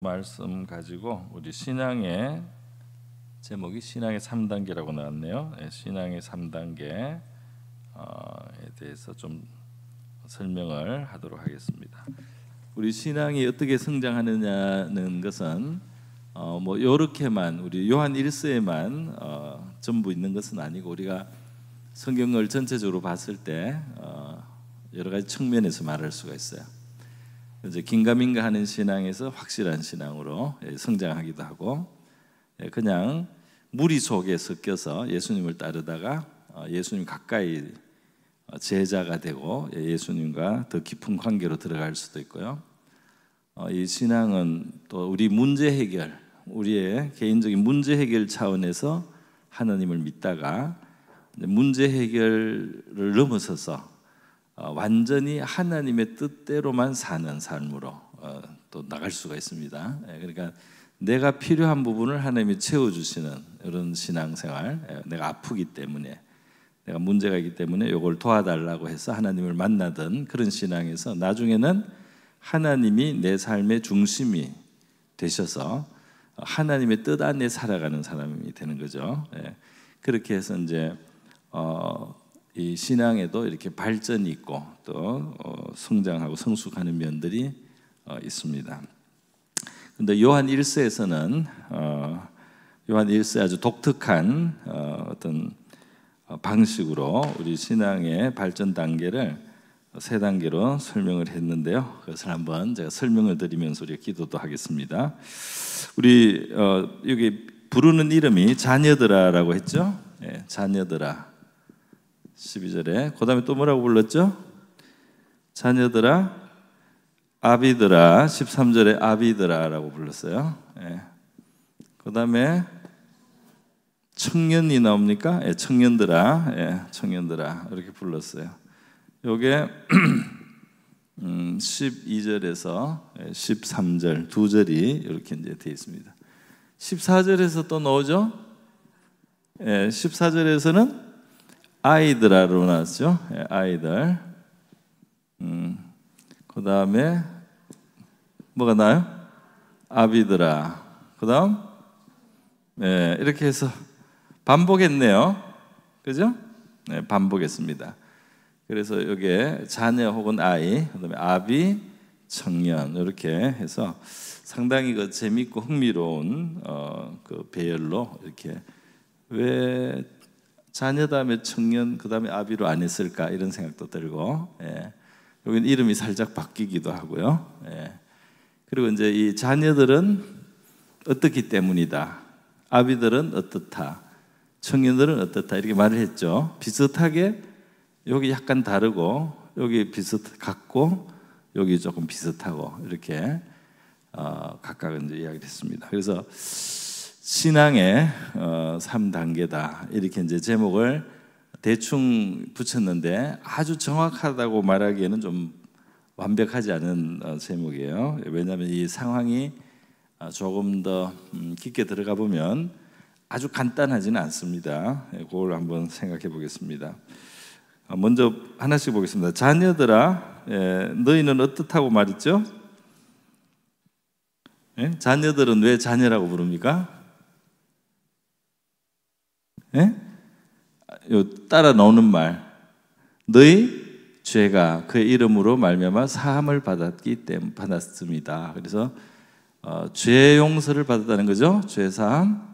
말씀 가지고 우리 신앙의 제목이 신앙의 3단계라고 나왔네요. 신앙의 3단계에 대해서 좀 설명을 하도록 하겠습니다. 우리 신앙이 어떻게 성장하느냐는 것은 뭐 요렇게만 우리 요한 1서에만 전부 있는 것은 아니고 우리가 성경을 전체적으로 봤을 때 여러 가지 측면에서 말할 수가 있어요. 이제 긴가민가 하는 신앙에서 확실한 신앙으로 성장하기도 하고, 그냥 무리 속에 섞여서 예수님을 따르다가 예수님 가까이 제자가 되고 예수님과 더 깊은 관계로 들어갈 수도 있고요. 이 신앙은 또 우리 문제 해결, 우리의 개인적인 문제 해결 차원에서 하나님을 믿다가 문제 해결을 넘어서서 완전히 하나님의 뜻대로만 사는 삶으로 또 나갈 수가 있습니다. 그러니까 내가 필요한 부분을 하나님이 채워주시는 이런 신앙생활, 내가 아프기 때문에, 내가 문제가 있기 때문에 이걸 도와달라고 해서 하나님을 만나던 그런 신앙에서 나중에는 하나님이 내 삶의 중심이 되셔서 하나님의 뜻 안에 살아가는 사람이 되는 거죠. 그렇게 해서 이제 이 신앙에도 이렇게 발전이 있고 또 성장하고 성숙하는 면들이 있습니다. 근데 요한 1서에서는 요한 1서 아주 독특한 어떤 방식으로 우리 신앙의 발전 단계를 세 단계로 설명을 했는데요. 그것을 한번 제가 설명을 드리면서 우리 기도도 하겠습니다. 우리 여기 부르는 이름이 자녀들아라고 했죠. 자녀들아. 12절에 그 다음에 또 뭐라고 불렀죠? 자녀들아, 아비들아. 13절에 아비들아라고 불렀어요. 그 다음에 청년이 나옵니까? 청년들아, 청년들아 이렇게 불렀어요. 요게 12절에서 13절 두 절이 이렇게 이제 되어 있습니다. 14절에서 또 나오죠? 14절에서는 아이들아로 나왔죠. 아이들. 그 다음에 뭐가 나요? 아비들아. 그 다음 이렇게 해서 반복했네요. 그죠? 반복했습니다. 그래서 여기에 자녀 혹은 아이, 그 다음에 아비, 청년 이렇게 해서 상당히 그 재밌고 흥미로운 그 배열로 이렇게 왜 자녀 다음에 청년 그 다음에 아비로 안 했을까 이런 생각도 들고, 여기는 이름이 살짝 바뀌기도 하고요. 그리고 이제 이 자녀들은 어떻기 때문이다, 아비들은 어떻다, 청년들은 어떻다 이렇게 말을 했죠. 비슷하게 여기 약간 다르고 여기 같고 여기 조금 비슷하고 이렇게 각각 이제 이야기를 했습니다. 그래서 신앙의 3단계다 이렇게 이제 제목을 대충 붙였는데 아주 정확하다고 말하기에는 좀 완벽하지 않은 제목이에요. 왜냐하면 이 상황이 조금 더 깊게 들어가 보면 아주 간단하지는 않습니다. 그걸 한번 생각해 보겠습니다. 먼저 하나씩 보겠습니다. 자녀들아, 너희는 어떻다고 말했죠? 자녀들은 왜 자녀라고 부릅니까? 따라 나오는 말, 너희 죄가 그의 이름으로 말미암아 사함을 받았습니다. 그래서 죄 용서를 받았다는 거죠. 죄 사함.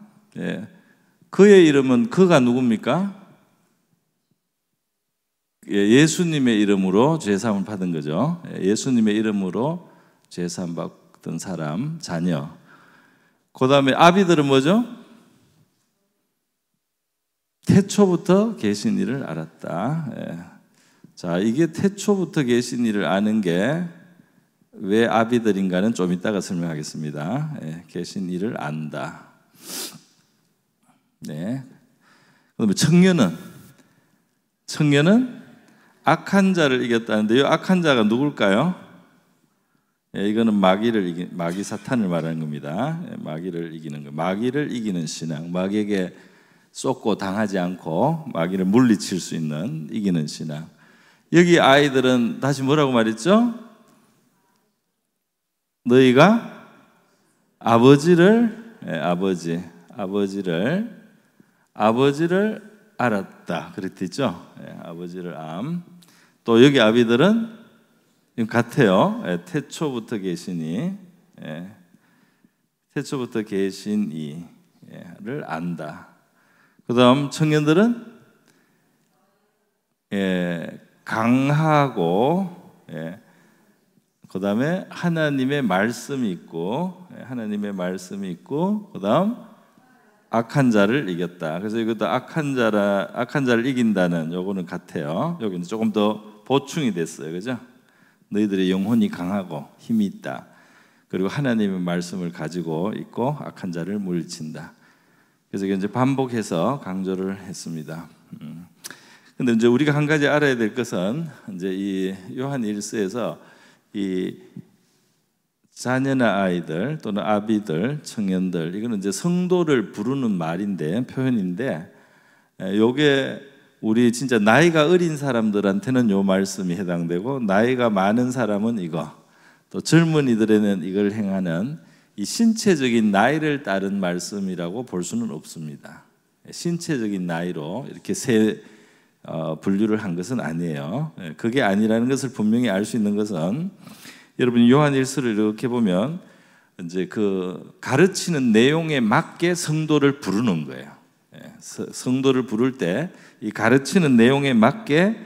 그의 이름은 그가 누굽니까? 예수님의 이름으로 죄 사함을 받은 거죠. 예수님의 이름으로 죄 사함 받은 사람, 자녀. 그 다음에 아비들은 뭐죠? 태초부터 계신 이를 알았다. 자, 이게 태초부터 계신 이를 아는 게 왜 아비들인가는 좀 이따가 설명하겠습니다. 계신 이를 안다. 그다음에 청년은 악한 자를 이겼다는데 이 악한 자가 누굴까요? 이거는 마귀 사탄을 말하는 겁니다. 마귀를 이기는 거, 마귀를 이기는 신앙, 마귀에게 쏟고 당하지 않고 마귀를 물리칠 수 있는 이기는 신앙. 여기 아이들은 다시 뭐라고 말했죠? 너희가 아버지를 알았다. 그랬죠. 아버지를 또 여기 아비들은 같아요. 태초부터 계시니, 태초부터 계신 이를 안다. 그다음 청년들은 강하고, 그다음에 하나님의 말씀이 있고, 그다음 악한 자를 이겼다. 그래서 이것도 악한 자를 이긴다는 요거는 같아요. 여기는 조금 더 보충이 됐어요, 그죠? 너희들의 영혼이 강하고 힘이 있다. 그리고 하나님의 말씀을 가지고 있고 악한 자를 물리친다. 그래서 이제 반복해서 강조를 했습니다. 근데 이제 우리가 한 가지 알아야 될 것은 이제 이 요한 1서에서 이 자녀나 아이들 또는 아비들, 청년들, 이거는 이제 성도를 부르는 말인데, 표현인데, 요게 우리 진짜 나이가 어린 사람들한테는 요 말씀이 해당되고, 나이가 많은 사람은 이거, 또 젊은이들에는 이걸 행하는 이 신체적인 나이를 따른 말씀이라고 볼 수는 없습니다. 신체적인 나이로 이렇게 분류를 한 것은 아니에요. 그게 아니라는 것을 분명히 알 수 있는 것은, 여러분 요한 1서를 이렇게 보면 이제 그 가르치는 내용에 맞게 성도를 부르는 거예요. 성도를 부를 때 이 가르치는 내용에 맞게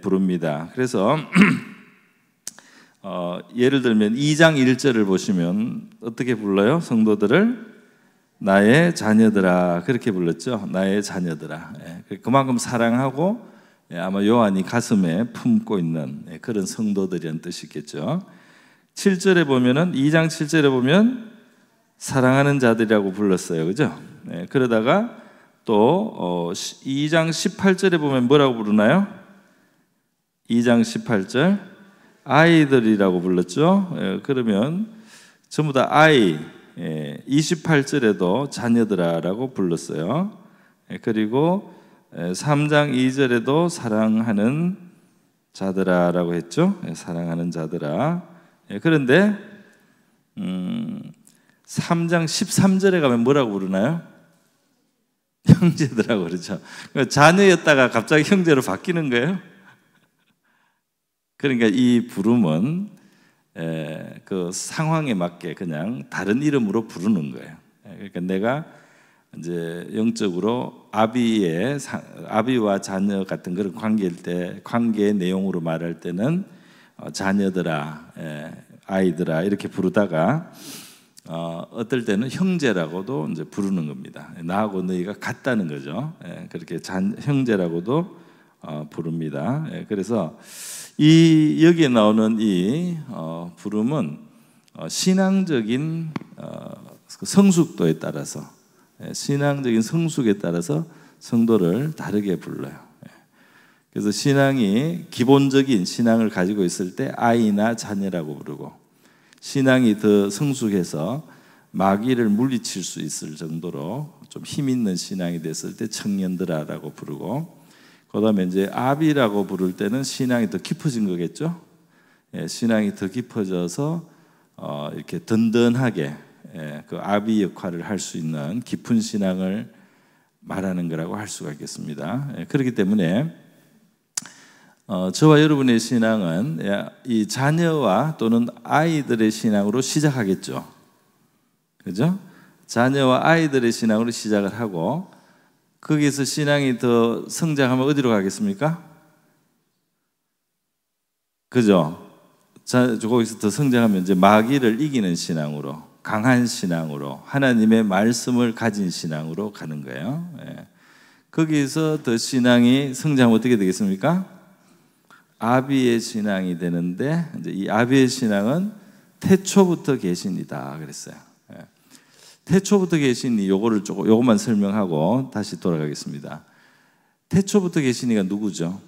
부릅니다. 그래서 예를 들면 2장 1절을 보시면 어떻게 불러요? 성도들을 나의 자녀들아, 그렇게 불렀죠. 나의 자녀들아. 그만큼 사랑하고 아마 요한이 가슴에 품고 있는 그런 성도들이라는 뜻이겠죠. 7절에 보면은 2장 7절에 보면 사랑하는 자들이라고 불렀어요, 그죠? 그러다가 또 2장 18절에 보면 뭐라고 부르나요? 2장 18절 아이들이라고 불렀죠. 그러면 전부 다 아이. 28절에도 자녀들아라고 불렀어요. 그리고 3장 2절에도 사랑하는 자들아라고 했죠. 사랑하는 자들아. 그런데 3장 13절에 가면 뭐라고 부르나요? 형제들하고 그러죠. 자녀였다가 갑자기 형제로 바뀌는 거예요. 그러니까 이 부름은 그 상황에 맞게 그냥 다른 이름으로 부르는 거예요. 그러니까 내가 이제 영적으로 아비와 자녀 같은 그런 관계의 내용으로 말할 때는 자녀들아, 아이들아 이렇게 부르다가 어떨 때는 형제라고도 이제 부르는 겁니다. 나하고 너희가 같다는 거죠. 그렇게 형제라고도 부릅니다. 그래서 이 여기에 나오는 이 부름은 신앙적인 성숙도에 따라서, 신앙적인 성숙에 따라서 성도를 다르게 불러요. 그래서 신앙이 기본적인 신앙을 가지고 있을 때 아이나 자녀라고 부르고, 신앙이 더 성숙해서 마귀를 물리칠 수 있을 정도로 좀 힘 있는 신앙이 됐을 때 청년들아라고 부르고, 그다음에 이제 아비라고 부를 때는 신앙이 더 깊어진 거겠죠. 신앙이 더 깊어져서 이렇게 든든하게 그 아비 역할을 할 수 있는 깊은 신앙을 말하는 거라고 할 수가 있겠습니다. 그렇기 때문에 저와 여러분의 신앙은 이 자녀와 또는 아이들의 신앙으로 시작하겠죠. 그죠? 자녀와 아이들의 신앙으로 시작을 하고, 거기서 신앙이 더 성장하면 어디로 가겠습니까? 그죠? 거기서 더 성장하면 이제 마귀를 이기는 신앙으로, 강한 신앙으로, 하나님의 말씀을 가진 신앙으로 가는 거예요. 거기서 더 신앙이 성장하면 어떻게 되겠습니까? 아비의 신앙이 되는데, 이제 이 아비의 신앙은 태초부터 계신이다 그랬어요. 태초부터 계신이 요것만 설명하고 다시 돌아가겠습니다. 태초부터 계신이가 누구죠?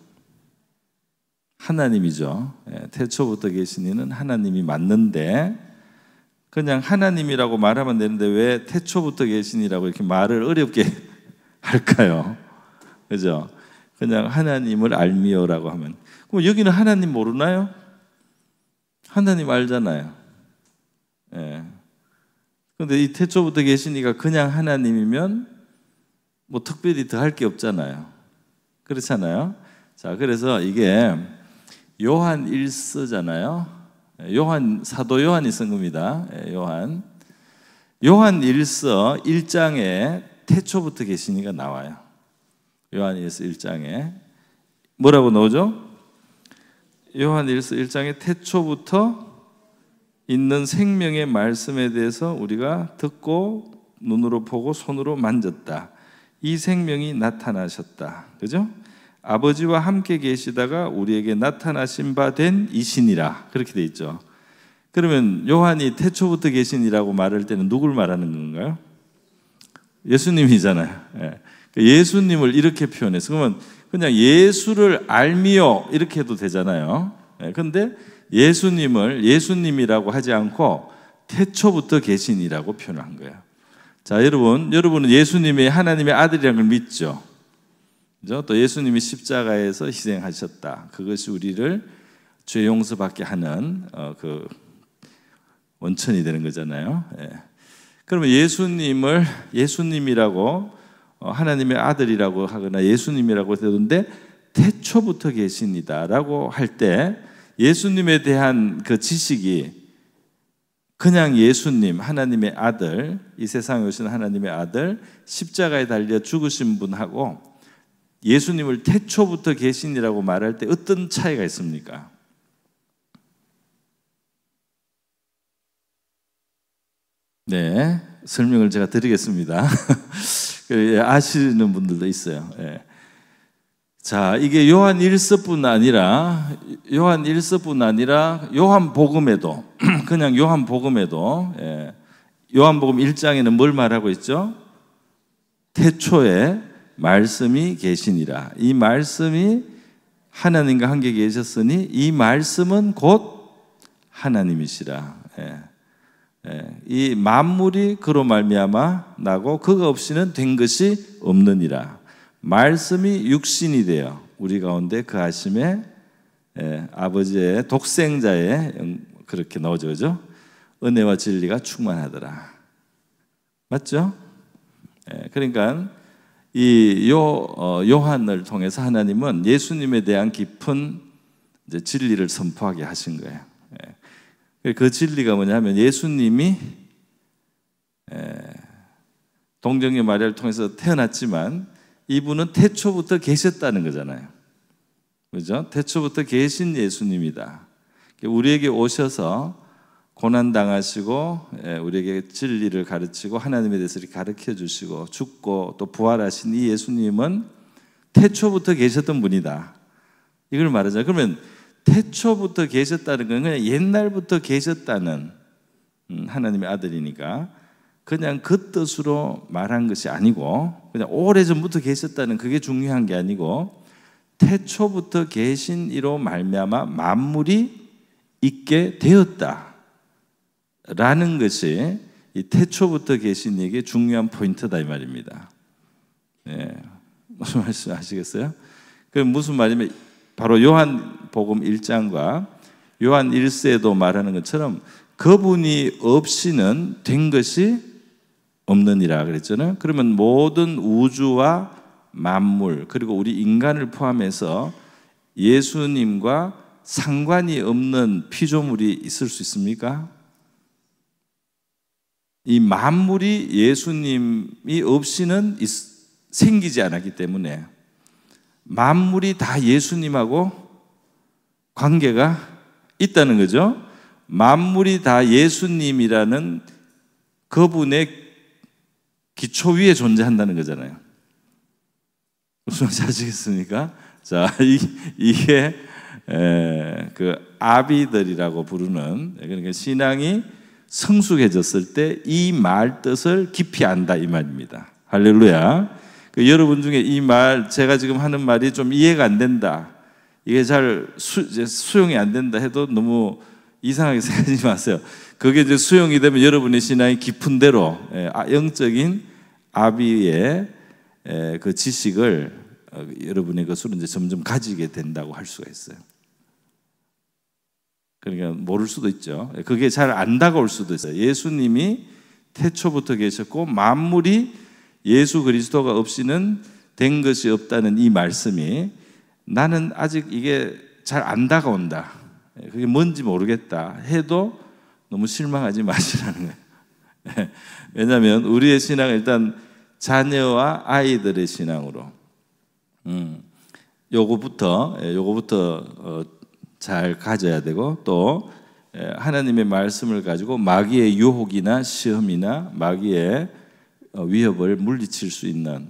하나님이죠. 태초부터 계신이는 하나님이 맞는데, 그냥 하나님이라고 말하면 되는데 왜 태초부터 계신이라고 이렇게 말을 어렵게 할까요? 그죠? 그냥 하나님을 알미요라고 하면, 그럼 여기는 하나님 모르나요? 하나님 알잖아요. 그런데 이 태초부터 계신 이가 그냥 하나님이면 뭐 특별히 더 할 게 없잖아요. 그렇잖아요. 자, 그래서 이게 요한 1서잖아요. 사도 요한이 쓴 겁니다. 요한 1서 1장에 태초부터 계신 이가 나와요. 요한 1서 1장에 뭐라고 나오죠? 요한 1서 1장에 태초부터 있는 생명의 말씀에 대해서 우리가 듣고 눈으로 보고 손으로 만졌다. 이 생명이 나타나셨다. 그죠? 아버지와 함께 계시다가 우리에게 나타나신 바 된 이신이라. 그렇게 돼 있죠. 그러면 요한이 태초부터 계신이라고 말할 때는 누굴 말하는 건가요? 예수님이잖아요. 예수님을 이렇게 표현해서 그러면 그냥 예수를 알미요 이렇게 해도 되잖아요. 그런데 예수님을 예수님이라고 하지 않고 태초부터 계신이라고 표현한 거예요. 자, 여러분은 예수님이 하나님의 아들이라는 걸 믿죠. 그죠? 또 예수님이 십자가에서 희생하셨다. 그것이 우리를 죄 용서받게 하는 그 원천이 되는 거잖아요. 그러면 예수님을 예수님이라고 하나님의 아들이라고 하거나 예수님이라고 되는데 태초부터 계신이다라고 할 때 예수님에 대한 그 지식이 그냥 예수님, 하나님의 아들, 이 세상에 오신 하나님의 아들, 십자가에 달려 죽으신 분하고 예수님을 태초부터 계신이라고 말할 때 어떤 차이가 있습니까? 네, 설명을 제가 드리겠습니다. 아시는 분들도 있어요. 자, 이게 요한 1서뿐 아니라 요한복음에도 그냥 요한복음에도 요한복음 1장에는 뭘 말하고 있죠? 태초에 말씀이 계시니라. 이 말씀이 하나님과 함께 계셨으니 이 말씀은 곧 하나님이시라. 이 만물이 그로 말미암아 나고 그가 없이는 된 것이 없느니라. 말씀이 육신이 되어 우리 가운데 그하심에 아버지의 독생자의 그렇게 나오죠, 그죠? 은혜와 진리가 충만하더라. 맞죠? 그러니까 이 요한을 통해서 하나님은 예수님에 대한 깊은 이제 진리를 선포하게 하신 거예요. 그 진리가 뭐냐면 예수님이 동정녀 마리아를 통해서 태어났지만 이분은 태초부터 계셨다는 거잖아요. 그죠? 태초부터 계신 예수님이다. 우리에게 오셔서 고난당하시고 우리에게 진리를 가르치고 하나님에 대해서 이렇게 가르쳐 주시고 죽고 또 부활하신 이 예수님은 태초부터 계셨던 분이다. 이걸 말하잖아요. 그러면 태초부터 계셨다는 건 그냥 옛날부터 계셨다는 하나님의 아들이니까 그냥 그 뜻으로 말한 것이 아니고 그냥 오래전부터 계셨다는 그게 중요한 게 아니고 태초부터 계신 이로 말미암아 만물이 있게 되었다 라는 것이 이 태초부터 계신 이게 중요한 포인트다 이 말입니다. 무슨 말씀 아시겠어요? 그 무슨 말이냐면 바로 요한복음 1장과 요한 1서에도 말하는 것처럼 그분이 없이는 된 것이 없느니라 그랬잖아요. 그러면 모든 우주와 만물 그리고 우리 인간을 포함해서 예수님과 상관이 없는 피조물이 있을 수 있습니까? 이 만물이 예수님이 없이는 생기지 않았기 때문에 만물이 다 예수님하고 관계가 있다는 거죠. 만물이 다 예수님이라는 그분의 기초 위에 존재한다는 거잖아요. 무슨 말인지 아시겠습니까? 자, 이게 그 아비들이라고 부르는 그러니까 신앙이 성숙해졌을 때 이 말 뜻을 깊이 안다 이 말입니다. 할렐루야. 여러분 중에 이 말 제가 지금 하는 말이 좀 이해가 안 된다. 이게 잘 수용이 안 된다 해도 너무 이상하게 생각하지 마세요. 그게 이제 수용이 되면 여러분의 신앙이 깊은 대로 영적인 아비의 그 지식을 여러분의 것으로 이제 점점 가지게 된다고 할 수가 있어요. 그러니까 모를 수도 있죠. 그게 잘 안 다가올 수도 있어요. 예수님이 태초부터 계셨고 만물이 예수 그리스도가 없이는 된 것이 없다는 이 말씀이 나는 아직 이게 잘 안 다가온다, 그게 뭔지 모르겠다 해도 너무 실망하지 마시라는 거예요. 왜냐하면 우리의 신앙은 일단 자녀와 아이들의 신앙으로 요거부터 잘 가져야 되고, 또 하나님의 말씀을 가지고 마귀의 유혹이나 시험이나 마귀의 위협을 물리칠 수 있는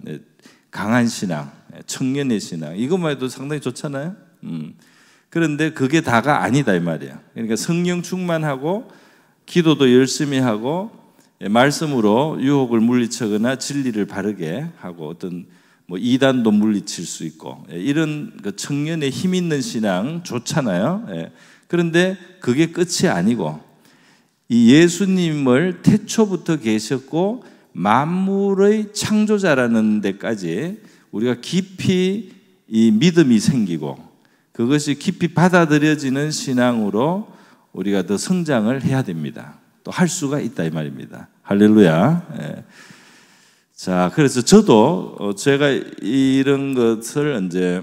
강한 신앙, 청년의 신앙, 이것만 해도 상당히 좋잖아요. 그런데 그게 다가 아니다 이 말이에요. 그러니까 성령 충만하고 기도도 열심히 하고 말씀으로 유혹을 물리치거나 진리를 바르게 하고 어떤 뭐 이단도 물리칠 수 있고 이런 그 청년의 힘 있는 신앙 좋잖아요. 그런데 그게 끝이 아니고 이 예수님을 태초부터 계셨고 만물의 창조자라는 데까지 우리가 깊이 이 믿음이 생기고 그것이 깊이 받아들여지는 신앙으로 우리가 더 성장을 해야 됩니다. 또 할 수가 있다 이 말입니다. 할렐루야. 자, 그래서 저도 제가 이런 것을 이제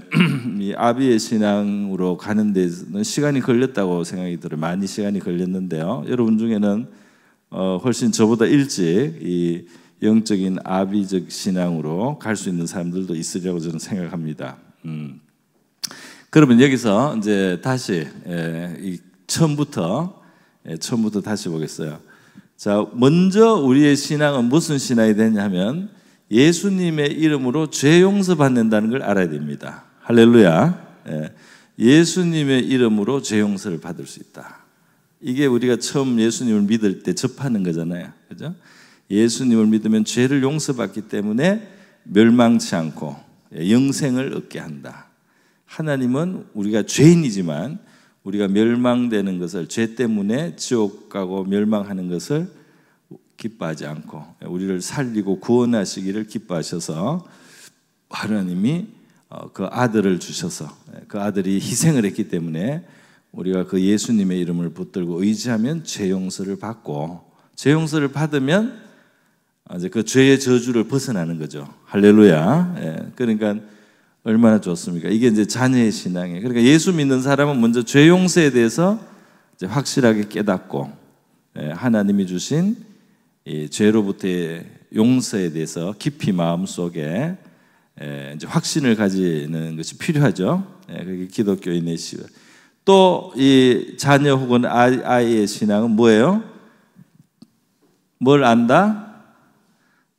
이 아비의 신앙으로 가는 데는 시간이 걸렸다고 생각이 들어요. 많이 시간이 걸렸는데요. 여러분 중에는 훨씬 저보다 일찍 이 영적인 아비적 신앙으로 갈 수 있는 사람들도 있으리라고 저는 생각합니다. 그러면 여기서 이제 다시 처음부터 다시 보겠어요. 자, 먼저 우리의 신앙은 무슨 신앙이 되냐면 예수님의 이름으로 죄 용서받는다는 걸 알아야 됩니다. 할렐루야. 예수님의 이름으로 죄 용서를 받을 수 있다. 이게 우리가 처음 예수님을 믿을 때 접하는 거잖아요. 그죠? 예수님을 믿으면 죄를 용서받기 때문에 멸망치 않고 영생을 얻게 한다. 하나님은 우리가 죄인이지만 우리가 멸망되는 것을, 죄 때문에 지옥 가고 멸망하는 것을 기뻐하지 않고 우리를 살리고 구원하시기를 기뻐하셔서 하나님이 그 아들을 주셔서 그 아들이 희생을 했기 때문에 우리가 그 예수님의 이름을 붙들고 의지하면 죄 용서를 받고, 죄 용서를 받으면 이제 그 죄의 저주를 벗어나는 거죠. 할렐루야. 그러니까 얼마나 좋습니까? 이게 이제 자녀의 신앙이에요. 그러니까 예수 믿는 사람은 먼저 죄 용서에 대해서 이제 확실하게 깨닫고 하나님이 주신 이 죄로부터의 용서에 대해서 깊이 마음속에 이제 확신을 가지는 것이 필요하죠. 그게 기독교인의 신앙. 또 이 자녀 혹은 아이의 신앙은 뭐예요? 뭘 안다?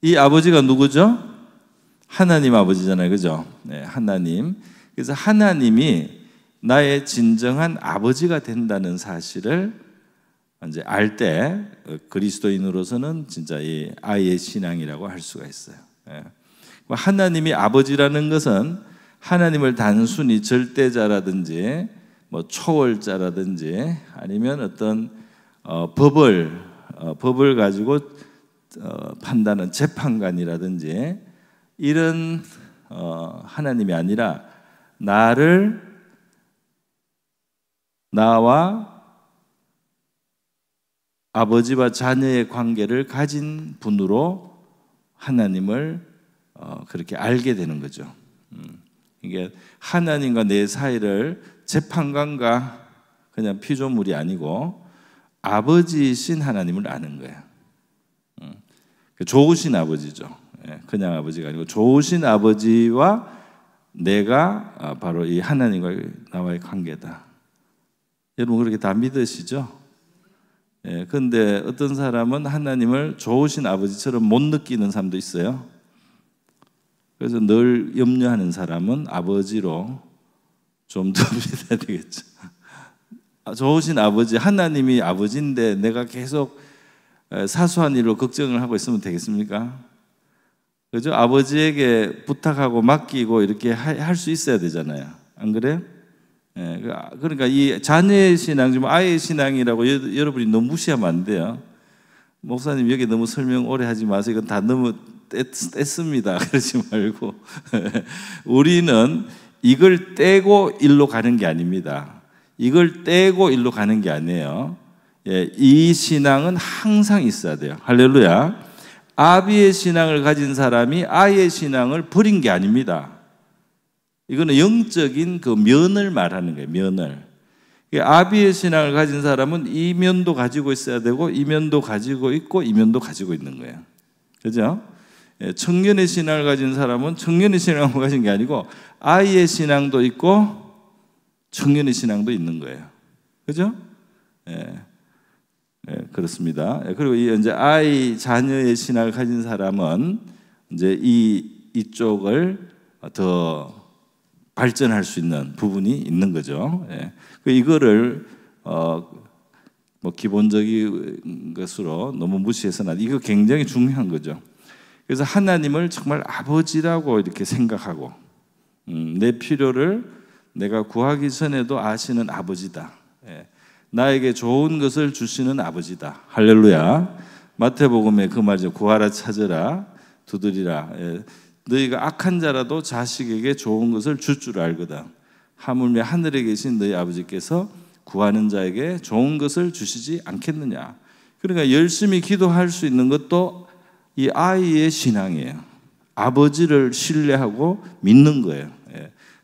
이 아버지가 누구죠? 하나님 아버지잖아요, 그죠? 하나님. 그래서 하나님이 나의 진정한 아버지가 된다는 사실을 이제 알 때 그리스도인으로서는 진짜 이 아이의 신앙이라고 할 수가 있어요. 하나님이 아버지라는 것은 하나님을 단순히 절대자라든지 뭐 초월자라든지 아니면 어떤 법을 가지고 판단하는 재판관이라든지 이런 하나님이 아니라 나와 아버지와 자녀의 관계를 가진 분으로 하나님을 그렇게 알게 되는 거죠. 이게 하나님과 내 사이를 재판관과 그냥 피조물이 아니고 아버지이신 하나님을 아는 거예요. 좋으신 아버지죠. 그냥 아버지가 아니고 좋으신 아버지와 내가 바로 이 하나님과 나와의 관계다. 여러분 그렇게 다 믿으시죠? 그런데 어떤 사람은 하나님을 좋으신 아버지처럼 못 느끼는 사람도 있어요. 그래서 늘 염려하는 사람은 아버지로 좀 더 믿어야 되겠죠. 좋으신 아버지, 하나님이 아버지인데 내가 계속 사소한 일로 걱정을 하고 있으면 되겠습니까? 그죠? 아버지에게 부탁하고 맡기고 이렇게 할 수 있어야 되잖아요. 안 그래요? 그러니까 이 자녀의 신앙, 좀 아이의 신앙이라고 여러분이 너무 무시하면 안 돼요. 목사님 여기 너무 설명 오래 하지 마세요. 이건 다 너무 뗐습니다. 그러지 말고 우리는 이걸 떼고 일로 가는 게 아닙니다. 이걸 떼고 일로 가는 게 아니에요. 예, 이 신앙은 항상 있어야 돼요. 할렐루야. 아비의 신앙을 가진 사람이 아이의 신앙을 버린 게 아닙니다. 이거는 영적인 그 면을 말하는 거예요. 면을. 아비의 신앙을 가진 사람은 이 면도 가지고 있어야 되고 이 면도 가지고 있고 이 면도 가지고 있는 거예요. 그죠? 청년의 신앙을 가진 사람은 청년의 신앙을 가진 게 아니고 아이의 신앙도 있고 청년의 신앙도 있는 거예요. 그죠? 그렇습니다. 그리고 이제 아이 자녀의 신앙을 가진 사람은 이제 이쪽을 더 발전할 수 있는 부분이 있는 거죠. 이거를 뭐 기본적인 것으로 너무 무시해서는 안 돼. 이거 굉장히 중요한 거죠. 그래서 하나님을 정말 아버지라고 이렇게 생각하고 내 필요를 내가 구하기 전에도 아시는 아버지다. 나에게 좋은 것을 주시는 아버지다. 할렐루야. 마태복음에 그 말이죠. 구하라 찾으라 두드리라. 너희가 악한 자라도 자식에게 좋은 것을 줄 줄 알거든. 하물며 하늘에 계신 너희 아버지께서 구하는 자에게 좋은 것을 주시지 않겠느냐. 그러니까 열심히 기도할 수 있는 것도 이 아이의 신앙이에요. 아버지를 신뢰하고 믿는 거예요.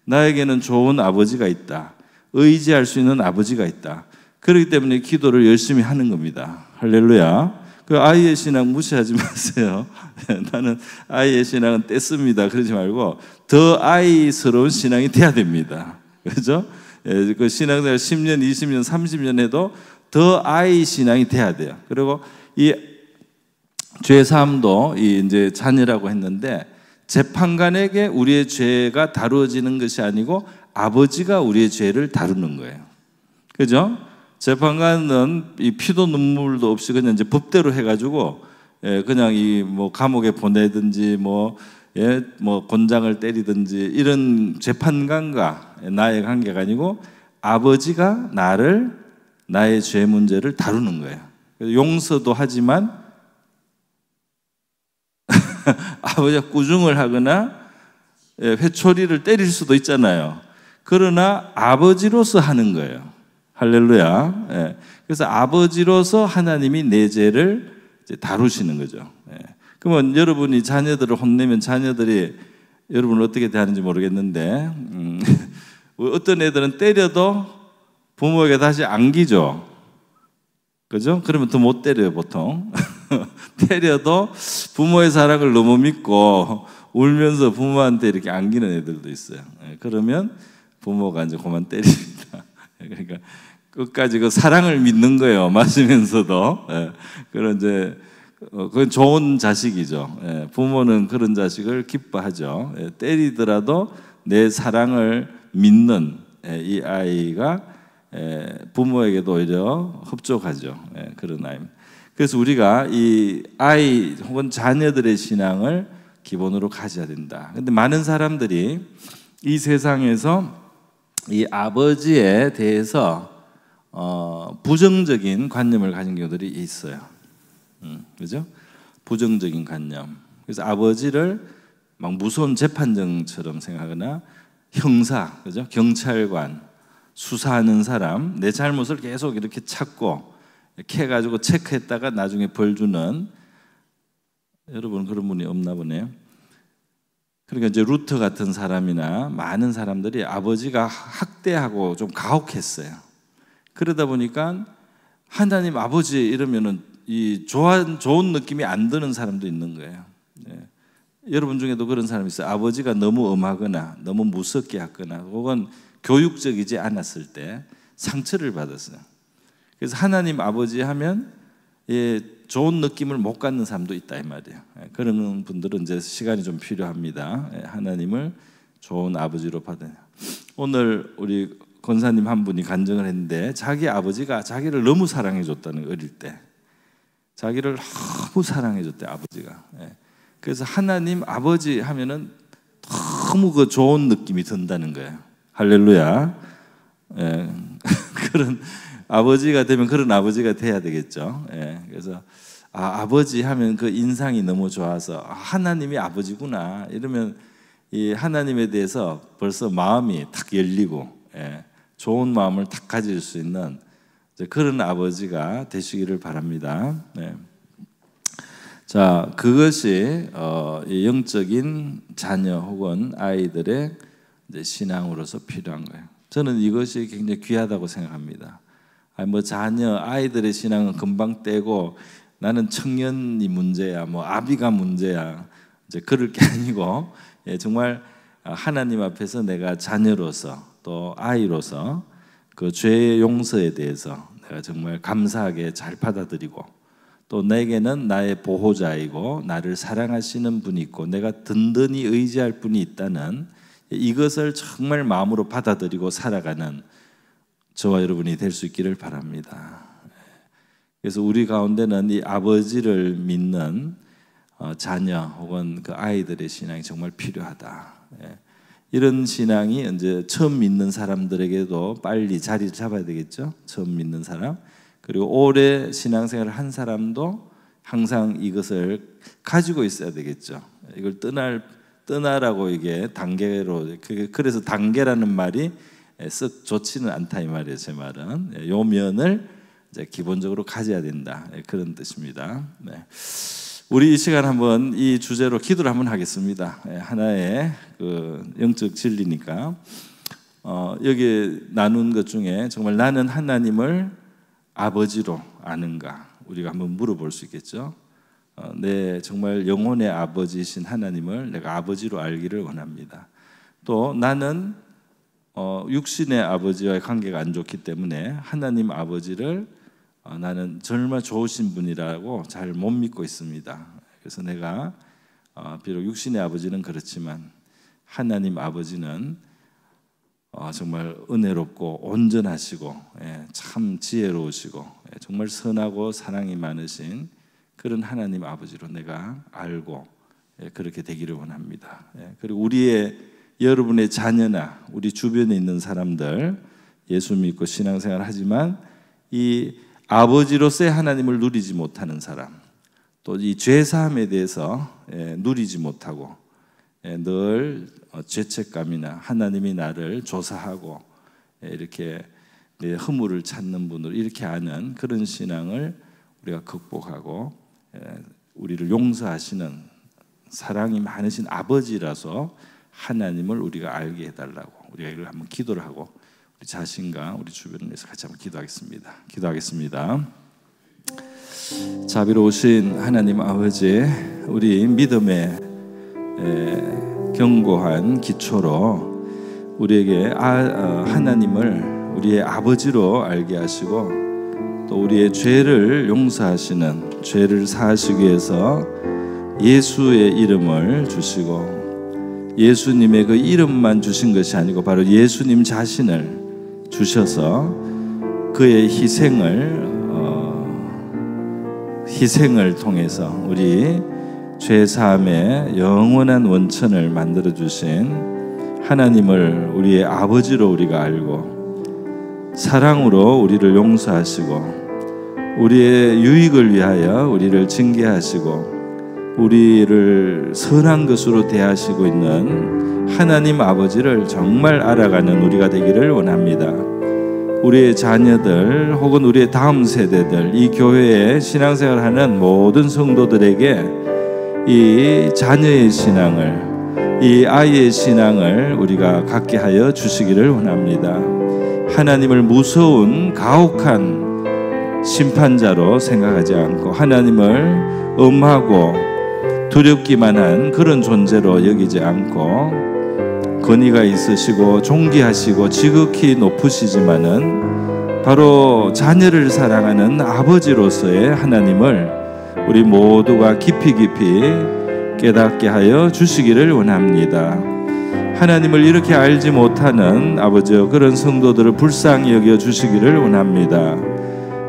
나에게는 좋은 아버지가 있다. 의지할 수 있는 아버지가 있다. 그렇기 때문에 기도를 열심히 하는 겁니다. 할렐루야. 그 아이의 신앙 무시하지 마세요. 나는 아이의 신앙은 뗐습니다. 그러지 말고 더 아이스러운 신앙이 돼야 됩니다. 그렇죠? 그 신앙생활 10년, 20년, 30년 해도 더 아이 신앙이 돼야 돼요. 그리고 이 죄 사함도 이제 자녀라고 했는데 재판관에게 우리의 죄가 다루어지는 것이 아니고 아버지가 우리의 죄를 다루는 거예요. 그죠? 재판관은 이 피도 눈물도 없이 그냥 이제 법대로 해가지고 그냥 이 뭐 감옥에 보내든지 뭐 곤장을 때리든지 이런 재판관과 나의 관계가 아니고 아버지가 나의 죄 문제를 다루는 거예요. 용서도 하지만 아버지가 꾸중을 하거나 회초리를 때릴 수도 있잖아요. 그러나 아버지로서 하는 거예요. 할렐루야. 그래서 아버지로서 하나님이 내 죄를 다루시는 거죠. 그러면 여러분이 자녀들을 혼내면 자녀들이 여러분을 어떻게 대하는지 모르겠는데 어떤 애들은 때려도 부모에게 다시 안기죠. 그죠? 그러면 더 못 때려요, 보통. 때려도 부모의 사랑을 너무 믿고 울면서 부모한테 이렇게 안기는 애들도 있어요. 그러면 부모가 이제 그만 때립니다. 그러니까 끝까지 그 사랑을 믿는 거예요. 맞으면서도. 그런 이제 그건 좋은 자식이죠. 부모는 그런 자식을 기뻐하죠. 때리더라도 내 사랑을 믿는 이 아이가 부모에게도 오히려 흡족하죠. 그런 아이. 그래서 우리가 이 아이 혹은 자녀들의 신앙을 기본으로 가져야 된다. 그런데 많은 사람들이 이 세상에서 이 아버지에 대해서 부정적인 관념을 가진 경우들이 있어요. 그죠? 부정적인 관념. 그래서 아버지를 막 무서운 재판정처럼 생각하거나 형사, 그죠? 경찰관, 수사하는 사람, 내 잘못을 계속 이렇게 찾고 이렇게 해가지고 체크했다가 나중에 벌 주는, 여러분 그런 분이 없나 보네요. 그러니까 이제 루터 같은 사람이나 많은 사람들이 아버지가 학대하고 좀 가혹했어요. 그러다 보니까 하나님 아버지 이러면은 이 좋은 느낌이 안 드는 사람도 있는 거예요. 여러분 중에도 그런 사람이 있어요. 아버지가 너무 엄하거나 너무 무섭게 하거나 혹은 교육적이지 않았을 때 상처를 받았어요. 그래서 하나님 아버지 하면 좋은 느낌을 못 갖는 사람도 있다 이 말이에요. 그런 분들은 이제 시간이 좀 필요합니다. 하나님을 좋은 아버지로 받아요. 오늘 우리 권사님 한 분이 간증을 했는데 자기 아버지가 자기를 너무 사랑해 줬다는 거예요. 어릴 때 자기를 너무 사랑해 줬대 아버지가. 그래서 하나님 아버지 하면은 너무 그 좋은 느낌이 든다는 거예요. 할렐루야. 그런 아버지가 되면 그런 아버지가 돼야 되겠죠. 그래서 아버지 하면 그 인상이 너무 좋아서 하나님이 아버지구나 이러면 이 하나님에 대해서 벌써 마음이 탁 열리고 좋은 마음을 탁 가질 수 있는 그런 아버지가 되시기를 바랍니다. 네. 자, 그것이 영적인 자녀 혹은 아이들의 이제 신앙으로서 필요한 거예요. 저는 이것이 굉장히 귀하다고 생각합니다. 뭐 자녀, 아이들의 신앙은 금방 떼고 나는 청년이 문제야, 뭐 아비가 문제야, 이제 그럴 게 아니고 정말 하나님 앞에서 내가 자녀로서 또 아이로서 그 죄의 용서에 대해서 내가 정말 감사하게 잘 받아들이고 또 내게는 나의 보호자이고 나를 사랑하시는 분이 있고 내가 든든히 의지할 분이 있다는 이것을 정말 마음으로 받아들이고 살아가는 저와 여러분이 될 수 있기를 바랍니다. 그래서 우리 가운데는 이 아버지를 믿는 자녀 혹은 그 아이들의 신앙이 정말 필요하다. 이런 신앙이 이제 처음 믿는 사람들에게도 빨리 자리를 잡아야 되겠죠. 처음 믿는 사람. 그리고 오래 신앙생활을 한 사람도 항상 이것을 가지고 있어야 되겠죠. 이걸 떠나라고 이게 단계로, 그래서 단계라는 말이 썩 좋지는 않다 이 말이에요. 제 말은 요 면을 이제 기본적으로 가져야 된다 그런 뜻입니다. 네. 우리 이 시간 한번 이 주제로 기도를 한번 하겠습니다. 하나의 그 영적 진리니까 여기 나눈 것 중에 정말 나는 하나님을 아버지로 아는가 우리가 한번 물어볼 수 있겠죠. 내 정말 영혼의 아버지이신 하나님을 내가 아버지로 알기를 원합니다. 또 나는 육신의 아버지와의 관계가 안 좋기 때문에 하나님 아버지를 나는 정말 좋으신 분이라고 잘 못 믿고 있습니다. 그래서 내가 비록 육신의 아버지는 그렇지만 하나님 아버지는 정말 은혜롭고 온전하시고 참 지혜로우시고 정말 선하고 사랑이 많으신 그런 하나님 아버지로 내가 알고 그렇게 되기를 원합니다. 그리고 여러분의 자녀나 우리 주변에 있는 사람들 예수 믿고 신앙생활 하지만 이 아버지로서의 하나님을 누리지 못하는 사람, 또 이 죄사함에 대해서 누리지 못하고 늘 죄책감이나 하나님이 나를 조사하고 이렇게 내 허물을 찾는 분으로 이렇게 하는 그런 신앙을 우리가 극복하고 우리를 용서하시는 사랑이 많으신 아버지라서 하나님을 우리가 알게 해달라고 우리가 이걸 한번 기도를 하고 우리 자신과 우리 주변을 위해서 같이 한번 기도하겠습니다. 자비로우신 하나님 아버지, 우리 믿음의 견고한 기초로 우리에게 하나님을 우리의 아버지로 알게 하시고 또 우리의 죄를 용서하시는 죄를 사하시기 위해서 예수의 이름을 주시고 예수님의 그 이름만 주신 것이 아니고 바로 예수님 자신을 주셔서 그의 희생을 통해서 우리 죄사함의 영원한 원천을 만들어 주신 하나님을 우리의 아버지로 우리가 알고 사랑으로 우리를 용서하시고 우리의 유익을 위하여 우리를 징계하시고 우리를 선한 것으로 대하시고 있는 하나님 아버지를 정말 알아가는 우리가 되기를 원합니다. 우리의 자녀들 혹은 우리의 다음 세대들, 이 교회에 신앙생활하는 모든 성도들에게 이 자녀의 신앙을, 이 아이의 신앙을 우리가 갖게 하여 주시기를 원합니다. 하나님을 무서운 가혹한 심판자로 생각하지 않고 하나님을 엄하고 두렵기만 한 그런 존재로 여기지 않고 권위가 있으시고 존귀하시고 지극히 높으시지만은 바로 자녀를 사랑하는 아버지로서의 하나님을 우리 모두가 깊이 깨닫게 하여 주시기를 원합니다. 하나님을 이렇게 알지 못하는 아버지여 그런 성도들을 불쌍히 여겨 주시기를 원합니다.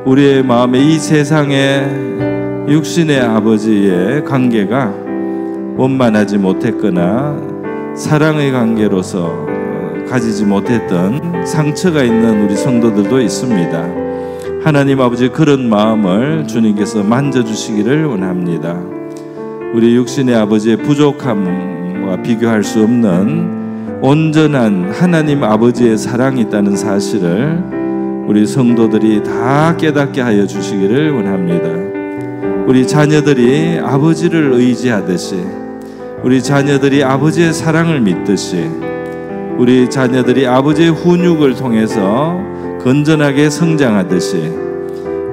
우리의 마음에 이 세상의 육신의 아버지의 관계가 원만하지 못했거나 사랑의 관계로서 가지지 못했던 상처가 있는 우리 성도들도 있습니다. 하나님 아버지 그런 마음을 주님께서 만져주시기를 원합니다. 우리 육신의 아버지의 부족함과 비교할 수 없는 온전한 하나님 아버지의 사랑이 있다는 사실을 우리 성도들이 다 깨닫게 하여 주시기를 원합니다. 우리 자녀들이 아버지를 의지하듯이, 우리 자녀들이 아버지의 사랑을 믿듯이, 우리 자녀들이 아버지의 훈육을 통해서 건전하게 성장하듯이,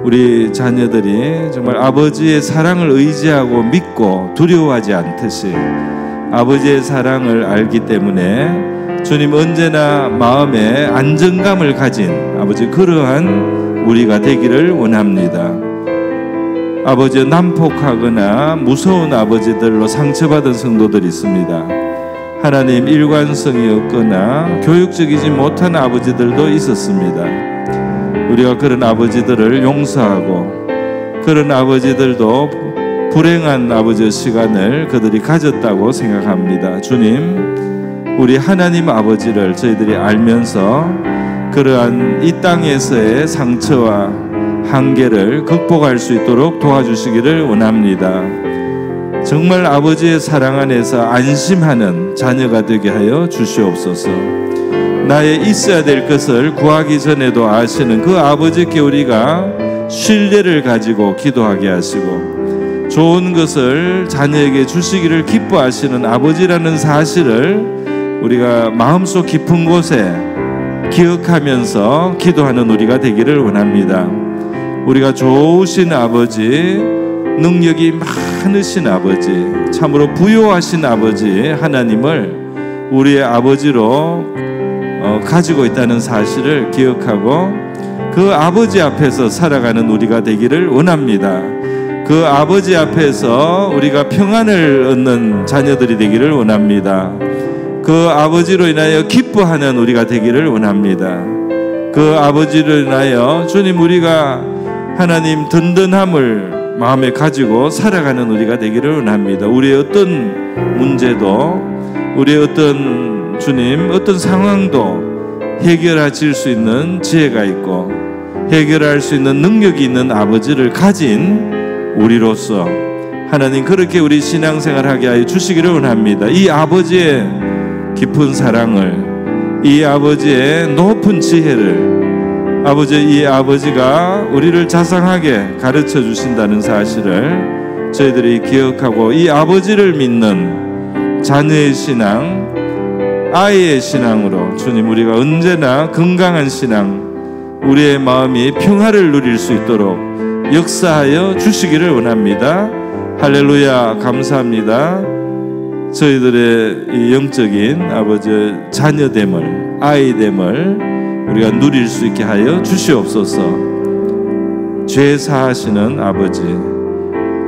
우리 자녀들이 정말 아버지의 사랑을 의지하고 믿고 두려워하지 않듯이 아버지의 사랑을 알기 때문에 주님 언제나 마음에 안정감을 가진 아버지, 그러한 우리가 되기를 원합니다. 아버지, 난폭하거나 무서운 아버지들로 상처받은 성도들이 있습니다. 하나님, 일관성이 없거나 교육적이지 못한 아버지들도 있었습니다. 우리가 그런 아버지들을 용서하고, 그런 아버지들도 불행한 아버지의 시간을 그들이 가졌다고 생각합니다. 주님, 우리 하나님 아버지를 저희들이 알면서 그러한 이 땅에서의 상처와 한계를 극복할 수 있도록 도와주시기를 원합니다. 정말 아버지의 사랑 안에서 안심하는 자녀가 되게 하여 주시옵소서. 나의 있어야 될 것을 구하기 전에도 아시는 그 아버지께 우리가 신뢰를 가지고 기도하게 하시고, 좋은 것을 자녀에게 주시기를 기뻐하시는 아버지라는 사실을 우리가 마음속 깊은 곳에 기억하면서 기도하는 우리가 되기를 원합니다. 우리가 좋으신 아버지, 능력이 많으신 아버지, 참으로 부요하신 아버지 하나님을 우리의 아버지로 가지고 있다는 사실을 기억하고 그 아버지 앞에서 살아가는 우리가 되기를 원합니다. 그 아버지 앞에서 우리가 평안을 얻는 자녀들이 되기를 원합니다. 그 아버지로 인하여 기뻐하는 우리가 되기를 원합니다. 그 아버지로 인하여 주님, 우리가 하나님 든든함을 마음에 가지고 살아가는 우리가 되기를 원합니다. 우리의 어떤 문제도, 우리의 어떤 주님, 어떤 상황도 해결하실 수 있는 지혜가 있고 해결할 수 있는 능력이 있는 아버지를 가진 우리로서 하나님, 그렇게 우리 신앙생활하게 하여 주시기를 원합니다. 이 아버지의 깊은 사랑을, 이 아버지의 높은 지혜를, 이 아버지가 우리를 자상하게 가르쳐 주신다는 사실을 저희들이 기억하고, 이 아버지를 믿는 자녀의 신앙, 아이의 신앙으로 주님, 우리가 언제나 건강한 신앙, 우리의 마음이 평화를 누릴 수 있도록 역사하여 주시기를 원합니다. 할렐루야, 감사합니다. 저희들의 이 영적인 아버지의 자녀됨을, 아이됨을 우리가 누릴 수 있게 하여 주시옵소서. 죄 사하시는 아버지,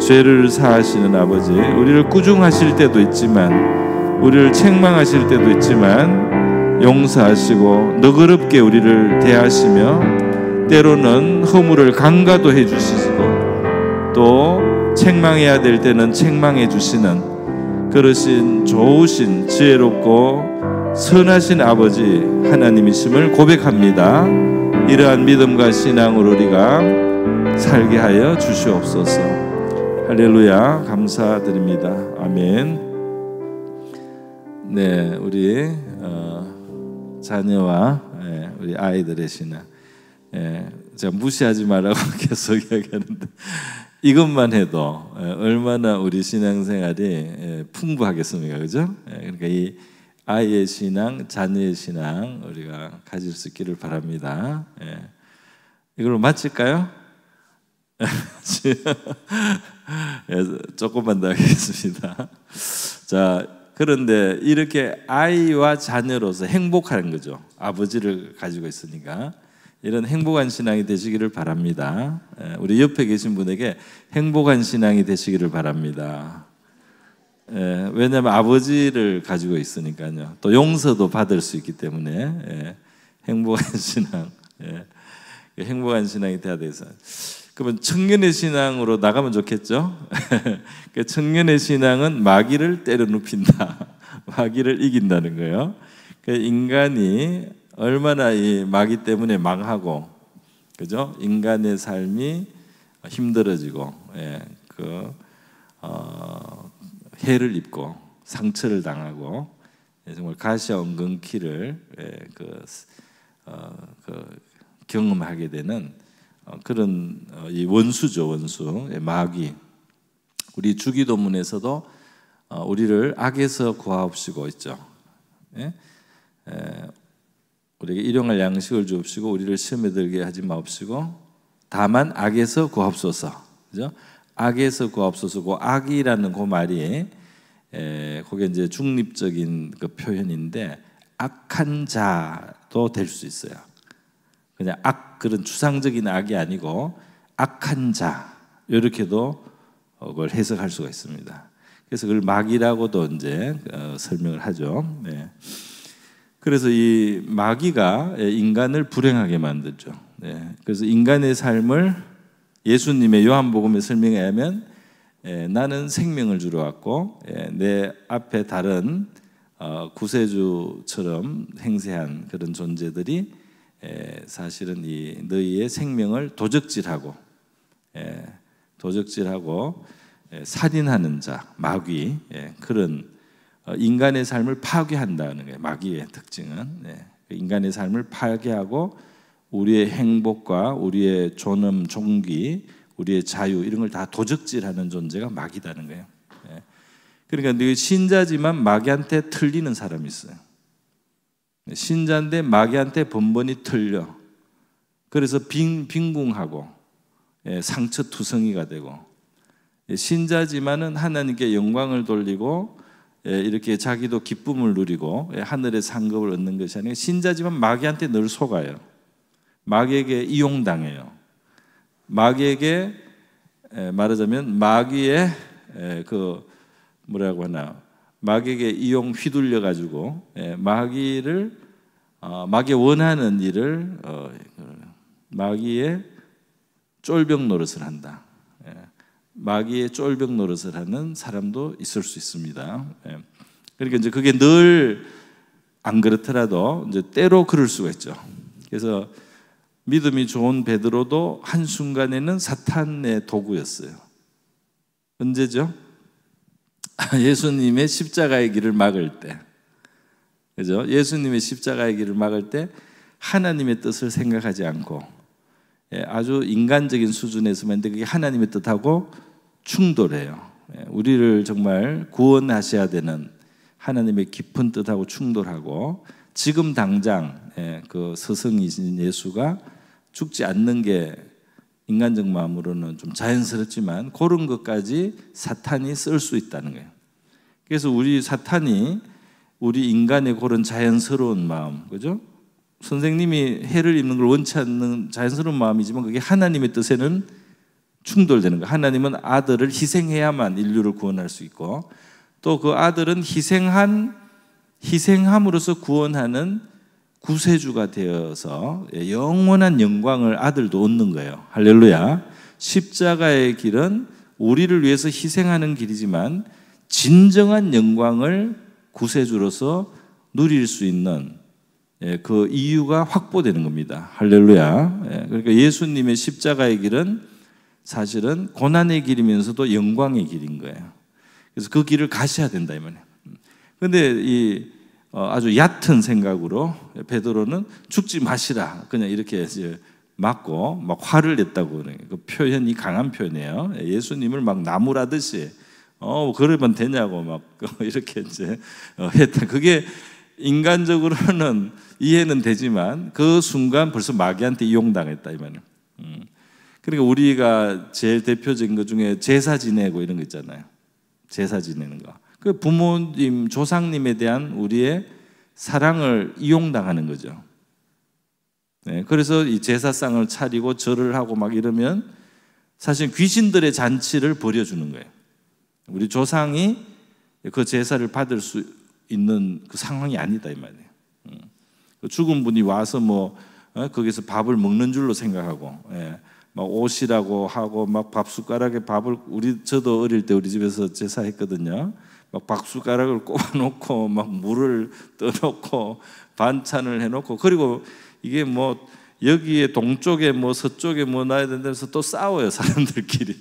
죄를 사하시는 아버지, 우리를 꾸중하실 때도 있지만, 우리를 책망하실 때도 있지만 용서하시고 너그럽게 우리를 대하시며, 때로는 허물을 강가도 해주시고 또 책망해야 될 때는 책망해 주시는 그러신 좋으신 지혜롭고 선하신 아버지 하나님이심을 고백합니다. 이러한 믿음과 신앙으로 우리가 살게 하여 주시옵소서. 할렐루야, 감사드립니다. 아멘. 네, 우리 자녀와 우리 아이들의 신앙, 제가 무시하지 말라고 계속 이야기하는데 이것만 해도 얼마나 우리 신앙생활이 풍부하겠습니까, 그죠? 그러니까 이 아이의 신앙, 자녀의 신앙 우리가 가질 수 있기를 바랍니다. 이걸로 마칠까요? 조금만 더 하겠습니다. 자, 그런데 이렇게 아이와 자녀로서 행복하는 거죠. 아버지를 가지고 있으니까 이런 행복한 신앙이 되시기를 바랍니다. 우리 옆에 계신 분에게 행복한 신앙이 되시기를 바랍니다. 왜냐하면 아버지를 가지고 있으니까요. 또 용서도 받을 수 있기 때문에 행복한 신앙, 행복한 신앙이 돼야 돼서. 그러면 청년의 신앙으로 나가면 좋겠죠. 청년의 신앙은 마귀를 때려 눕힌다, 마귀를 이긴다는 거예요. 인간이 얼마나 이 마귀 때문에 망하고, 그죠? 인간의 삶이 힘들어지고, 해를 입고 상처를 당하고, 정말 가시와 엉겅퀴를 경험하게 되는 그런 이 원수죠, 원수. 마귀. 우리 주기도문에서도 우리를 악에서 구하옵시고 있죠. 예? 우리에게 일용할 양식을 주옵시고 우리를 시험에 들게 하지 마옵시고 다만 악에서 구하옵소서. 그죠? 악에서 구하옵소서. 그 악이라는 그 말이 그게 이제 중립적인 그 표현인데 악한 자도 될 수 있어요. 그냥 그런 추상적인 악이 아니고 악한 자 이렇게도 그걸 해석할 수가 있습니다. 그래서 그걸 마귀라고도 이제 설명을 하죠. 네. 그래서 이 마귀가 인간을 불행하게 만들죠. 네. 그래서 인간의 삶을 예수님의 요한복음의 설명에 의하면 나는 생명을 주러 왔고 내 앞에 다른 구세주처럼 행세한 그런 존재들이 사실은 이 너희의 생명을 도적질하고 살인하는 자, 마귀 그런 인간의 삶을 파괴한다는 거예요. 마귀의 특징은 인간의 삶을 파괴하고 우리의 행복과 우리의 존엄, 존귀, 우리의 자유 이런 걸 다 도적질하는 존재가 마귀다는 거예요. 그러니까 너 신자지만 마귀한테 틀리는 사람이 있어요. 신자인데 마귀한테 번번이 틀려. 그래서 빈궁하고 상처투성이가 되고 신자지만은 하나님께 영광을 돌리고 이렇게 자기도 기쁨을 누리고 하늘의 상급을 얻는 것이 아니라 신자지만 마귀한테 늘 속아요. 마귀에게 이용당해요. 마귀에게 말하자면 마귀의 그 뭐라고 하나 마귀에게 이용 휘둘려 가지고 마귀를 마귀 원하는 일을 마귀의 쫄병 노릇을 한다. 마귀의 쫄병 노릇을 하는 사람도 있을 수 있습니다. 그러니까 이제 그게 늘 안 그렇더라도 이제 때로 그럴 수가 있죠. 그래서 믿음이 좋은 베드로도 한 순간에는 사탄의 도구였어요. 언제죠? 예수님의 십자가의 길을 막을 때, 그죠? 예수님의 십자가의 길을 막을 때 하나님의 뜻을 생각하지 않고 아주 인간적인 수준에서만 했는데 그게 하나님의 뜻하고 충돌해요. 우리를 정말 구원하셔야 되는 하나님의 깊은 뜻하고 충돌하고 지금 당장 그 스승이신 예수가 죽지 않는 게 인간적 마음으로는 좀 자연스럽지만 그런 것까지 사탄이 쓸 수 있다는 거예요. 그래서 우리 사탄이 우리 인간의 그런 자연스러운 마음, 그죠? 선생님이 해를 입는 걸 원치 않는 자연스러운 마음이지만 그게 하나님의 뜻에는 충돌되는 거예요. 하나님은 아들을 희생해야만 인류를 구원할 수 있고 또 그 아들은 희생함으로써 구원하는 구세주가 되어서 영원한 영광을 아들도 얻는 거예요. 할렐루야. 십자가의 길은 우리를 위해서 희생하는 길이지만 진정한 영광을 구세주로서 누릴 수 있는 그 이유가 확보되는 겁니다. 할렐루야. 그러니까 예수님의 십자가의 길은 사실은 고난의 길이면서도 영광의 길인 거예요. 그래서 그 길을 가셔야 된다 이 말이에요. 그런데 이 아주 얕은 생각으로 베드로는 죽지 마시라 그냥 이렇게 이제 맞고 막 화를 냈다고 그 표현이 강한 표현이에요. 예수님을 막 나무라듯이 그러면 되냐고 막 이렇게 이제 했다. 그게 인간적으로는 이해는 되지만 그 순간 벌써 마귀한테 이용당했다 이 말이에요. 그러니까 우리가 제일 대표적인 것 중에 제사 지내고 이런 거 있잖아요. 제사 지내는 거. 그 부모님, 조상님에 대한 우리의 사랑을 이용당하는 거죠. 그래서 이 제사상을 차리고 절을 하고 막 이러면 사실 귀신들의 잔치를 벌여주는 거예요. 우리 조상이 그 제사를 받을 수 있는 그 상황이 아니다 이 말이에요. 죽은 분이 와서 뭐 거기서 밥을 먹는 줄로 생각하고 막 옷이라고 하고 막 밥숟가락에 밥을 저도 어릴 때 우리 집에서 제사했거든요. 막 밥숟가락을 꼽아놓고 막 물을 떠놓고 반찬을 해놓고 그리고 이게 뭐 여기에 동쪽에 뭐 서쪽에 뭐 놔야 된다면서 또 싸워요 사람들끼리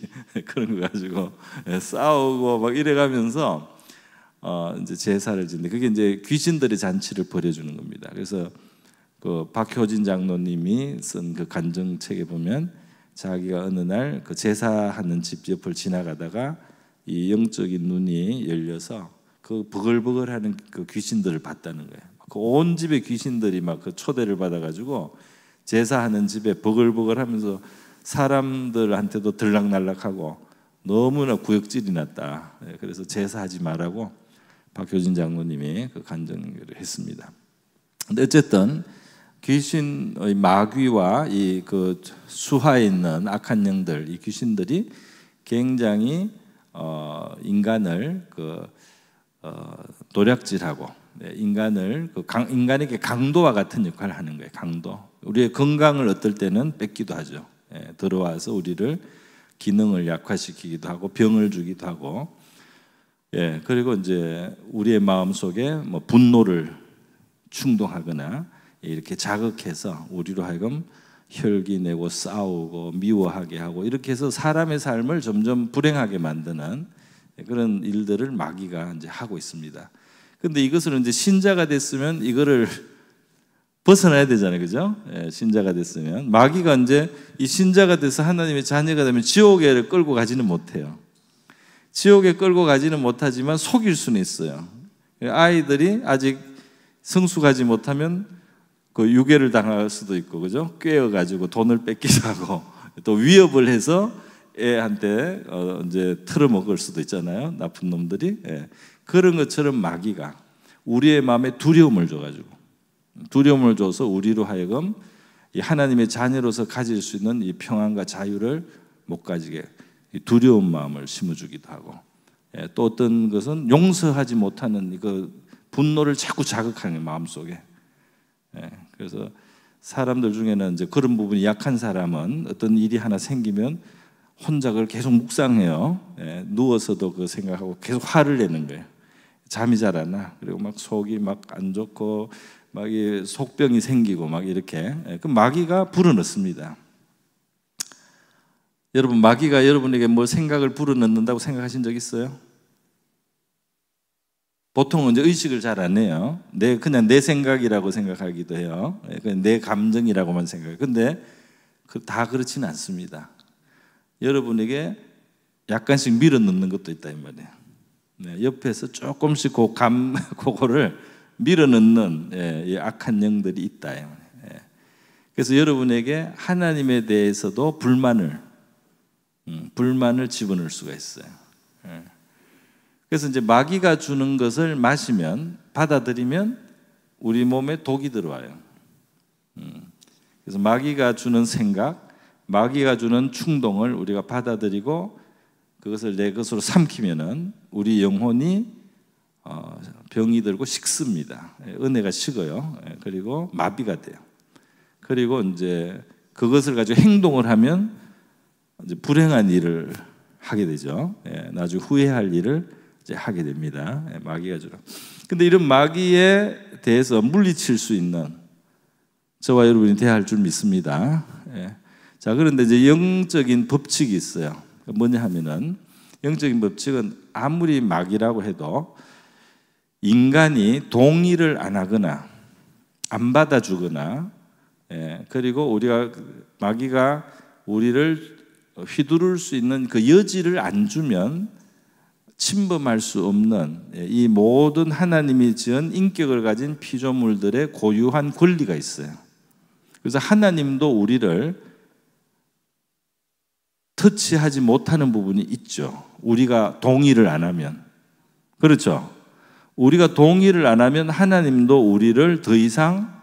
그런 거 가지고 싸우고 막 이래가면서 이제 제사를 지는데 그게 이제 귀신들의 잔치를 벌여주는 겁니다. 그래서 그 박효진 장로님이 쓴 그 간증책에 보면 자기가 어느 날 그 제사하는 집 옆을 지나가다가 이 영적인 눈이 열려서 그 버글버글하는 그 귀신들을 봤다는 거예요. 그 온 집의 귀신들이 막 그 초대를 받아가지고 제사하는 집에 버글버글하면서 사람들한테도 들락날락하고 너무나 구역질이 났다. 그래서 제사하지 말라고 박효진 장로님이 그 간증을 했습니다. 근데 어쨌든 귀신의 마귀와 이 그 수하에 있는 악한 영들, 이 귀신들이 굉장히 인간을 도략질하고 인간을 인간에게 강도와 같은 역할을 하는 거예요. 강도. 우리의 건강을 어떨 때는 뺏기도 하죠. 들어와서 우리를 기능을 약화시키기도 하고 병을 주기도 하고, 그리고 이제 우리의 마음 속에 뭐 분노를 충동하거나 이렇게 자극해서 우리로 하여금 혈기 내고 싸우고 미워하게 하고 이렇게 해서 사람의 삶을 점점 불행하게 만드는 그런 일들을 마귀가 이제 하고 있습니다. 근데 이것을 이제 신자가 됐으면 이거를 벗어나야 되잖아요, 그죠? 신자가 됐으면 마귀가 이제 이 신자가 돼서 하나님의 자녀가 되면 지옥에 끌고 가지는 못해요. 지옥에 끌고 가지는 못하지만 속일 수는 있어요. 아이들이 아직 성숙하지 못하면 그 유괴를 당할 수도 있고, 그죠? 꿰어가지고 돈을 뺏기도 하고 또 위협을 해서 애한테 이제 틀어먹을 수도 있잖아요. 나쁜 놈들이. 그런 것처럼 마귀가 우리의 마음에 두려움을 줘가지고 두려움을 줘서 우리로 하여금 이 하나님의 자녀로서 가질 수 있는 이 평안과 자유를 못 가지게 두려운 마음을 심어주기도 하고, 또 어떤 것은 용서하지 못하는 그 분노를 자꾸 자극하는 마음속에. 그래서 사람들 중에는 이제 그런 부분이 약한 사람은 어떤 일이 하나 생기면 혼자 그걸 계속 묵상해요. 누워서도 그 생각하고 계속 화를 내는 거예요. 잠이 잘 안 와. 그리고 막 속이 막 안 좋고 막 속병이 생기고 막 이렇게. 그 마귀가 불어넣습니다. 여러분, 마귀가 여러분에게 뭐 생각을 불어넣는다고 생각하신 적 있어요? 보통은 이제 의식을 잘 안 해요. 그냥 내 생각이라고 생각하기도 해요. 그냥 내 감정이라고만 생각해요. 근데 다 그렇지는 않습니다. 여러분에게 약간씩 밀어 넣는 것도 있다 이 말이에요. 옆에서 조금씩 그거를 밀어 넣는 이 악한 영들이 있다. 그래서 여러분에게 하나님에 대해서도 불만을 집어넣을 수가 있어요. 그래서 이제 마귀가 주는 것을 마시면, 받아들이면 우리 몸에 독이 들어와요. 그래서 마귀가 주는 생각, 마귀가 주는 충동을 우리가 받아들이고 그것을 내 것으로 삼키면은 우리 영혼이 병이 들고 식습니다. 은혜가 식어요. 그리고 마비가 돼요. 그리고 이제 그것을 가지고 행동을 하면 이제 불행한 일을 하게 되죠. 나중에 후회할 일을 이제 하게 됩니다. 마귀가 주로. 근데 이런 마귀에 대해서 물리칠 수 있는 저와 여러분이 대할 줄 믿습니다. 자, 그런데 이제 영적인 법칙이 있어요. 뭐냐 하면은 영적인 법칙은 아무리 마귀라고 해도 인간이 동의를 안 하거나 안 받아주거나, 그리고 마귀가 우리를 휘두를 수 있는 그 여지를 안 주면 침범할 수 없는 이 모든 하나님이 지은 인격을 가진 피조물들의 고유한 권리가 있어요. 그래서 하나님도 우리를 터치하지 못하는 부분이 있죠. 우리가 동의를 안 하면. 그렇죠? 우리가 동의를 안 하면 하나님도 우리를 더 이상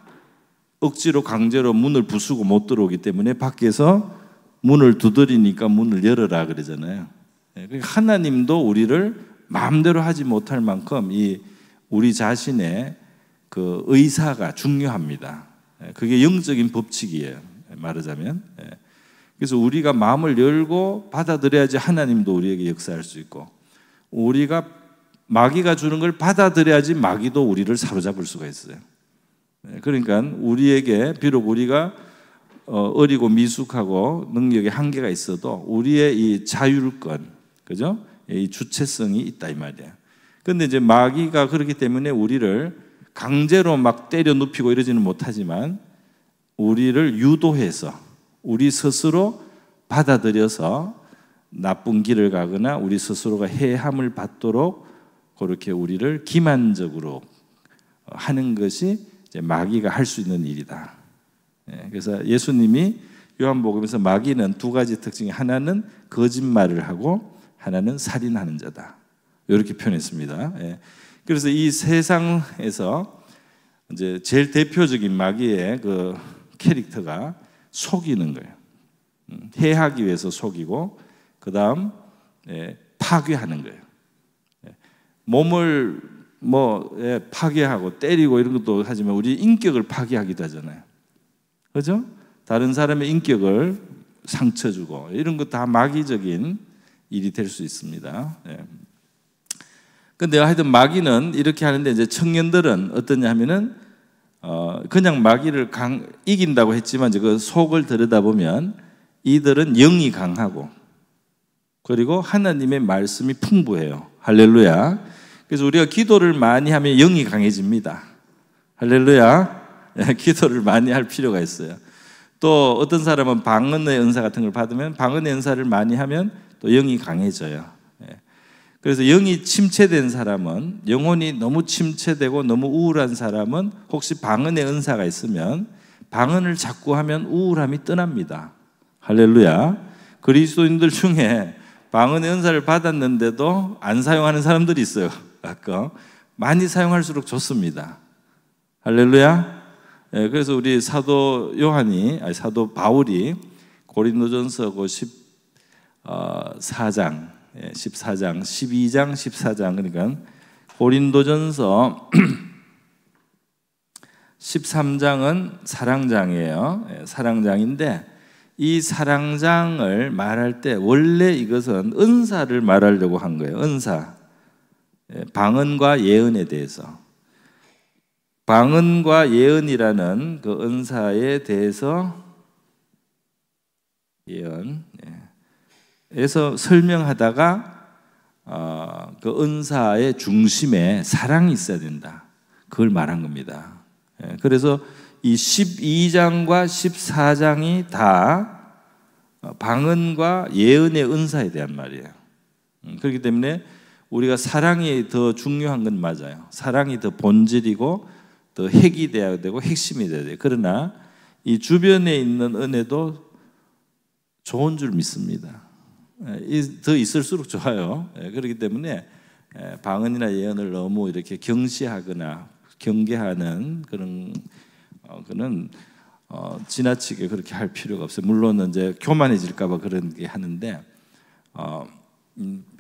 억지로 강제로 문을 부수고 못 들어오기 때문에 밖에서 문을 두드리니까 문을 열어라 그러잖아요. 하나님도 우리를 마음대로 하지 못할 만큼 우리 자신의 그 의사가 중요합니다. 그게 영적인 법칙이에요. 말하자면. 그래서 우리가 마음을 열고 받아들여야지 하나님도 우리에게 역사할 수 있고, 우리가 마귀가 주는 걸 받아들여야지 마귀도 우리를 사로잡을 수가 있어요. 그러니까 우리에게 비록 우리가 어리고 미숙하고 능력에 한계가 있어도 우리의 이 자율권, 그죠? 이 주체성이 있다 이 말이에요. 그런데 이제 마귀가 그렇기 때문에 우리를 강제로 막 때려 눕히고 이러지는 못하지만 우리를 유도해서 우리 스스로 받아들여서 나쁜 길을 가거나 우리 스스로가 해함을 받도록 그렇게 우리를 기만적으로 하는 것이 이제 마귀가 할 수 있는 일이다. 그래서 예수님이 요한복음에서 마귀는 두 가지 특징이, 하나는 거짓말을 하고 하나는 살인하는 자다, 이렇게 표현했습니다. 그래서 이 세상에서 이제 제일 대표적인 마귀의 그 캐릭터가 속이는 거예요. 해하기 위해서 속이고, 그 다음 파괴하는 거예요. 몸을 파괴하고 때리고 이런 것도 하지만 우리 인격을 파괴하기도 하잖아요. 그렇죠? 다른 사람의 인격을 상처 주고 이런 것 다 마귀적인 일이 될 수 있습니다. 근데 하여튼 마귀는 이렇게 하는데, 이제 청년들은 어떠냐 하면은 그냥 마귀를 이긴다고 했지만 이제 그 속을 들여다보면 이들은 영이 강하고 그리고 하나님의 말씀이 풍부해요. 할렐루야. 그래서 우리가 기도를 많이 하면 영이 강해집니다. 할렐루야. 기도를 많이 할 필요가 있어요. 또 어떤 사람은 방언의 은사 같은 걸 받으면 방언의 은사를 많이 하면 또 영이 강해져요. 그래서 영이 침체된 사람은, 영혼이 너무 침체되고 너무 우울한 사람은 혹시 방언의 은사가 있으면 방언을 자꾸 하면 우울함이 떠납니다. 할렐루야. 그리스도인들 중에 방언의 은사를 받았는데도 안 사용하는 사람들이 있어요. 가끔. 많이 사용할수록 좋습니다. 할렐루야. 그래서 우리 사도 바울이 고린도전서 14장, 12장, 14장, 그러니까 고린도전서 13장은 사랑장이에요. 사랑장인데 이 사랑장을 말할 때 원래 이것은 은사를 말하려고 한 거예요. 은사, 방언과 예언에 대해서. 방언과 예언이라는 그 은사에 대해서 예언에서 설명하다가 그 은사의 중심에 사랑이 있어야 된다, 그걸 말한 겁니다. 그래서 이 12장과 14장이 다 방언과 예언의 은사에 대한 말이에요. 그렇기 때문에 우리가 사랑이 더 중요한 건 맞아요. 사랑이 더 본질이고 더 핵이 돼야 되고 핵심이 돼야 돼요. 그러나 이 주변에 있는 은혜도 좋은 줄 믿습니다. 더 있을수록 좋아요. 그렇기 때문에 방언이나 예언을 너무 이렇게 경시하거나 경계하는 그런 그는 지나치게 그렇게 할 필요가 없어요. 물론 이제 교만해질까봐 그런 게 하는데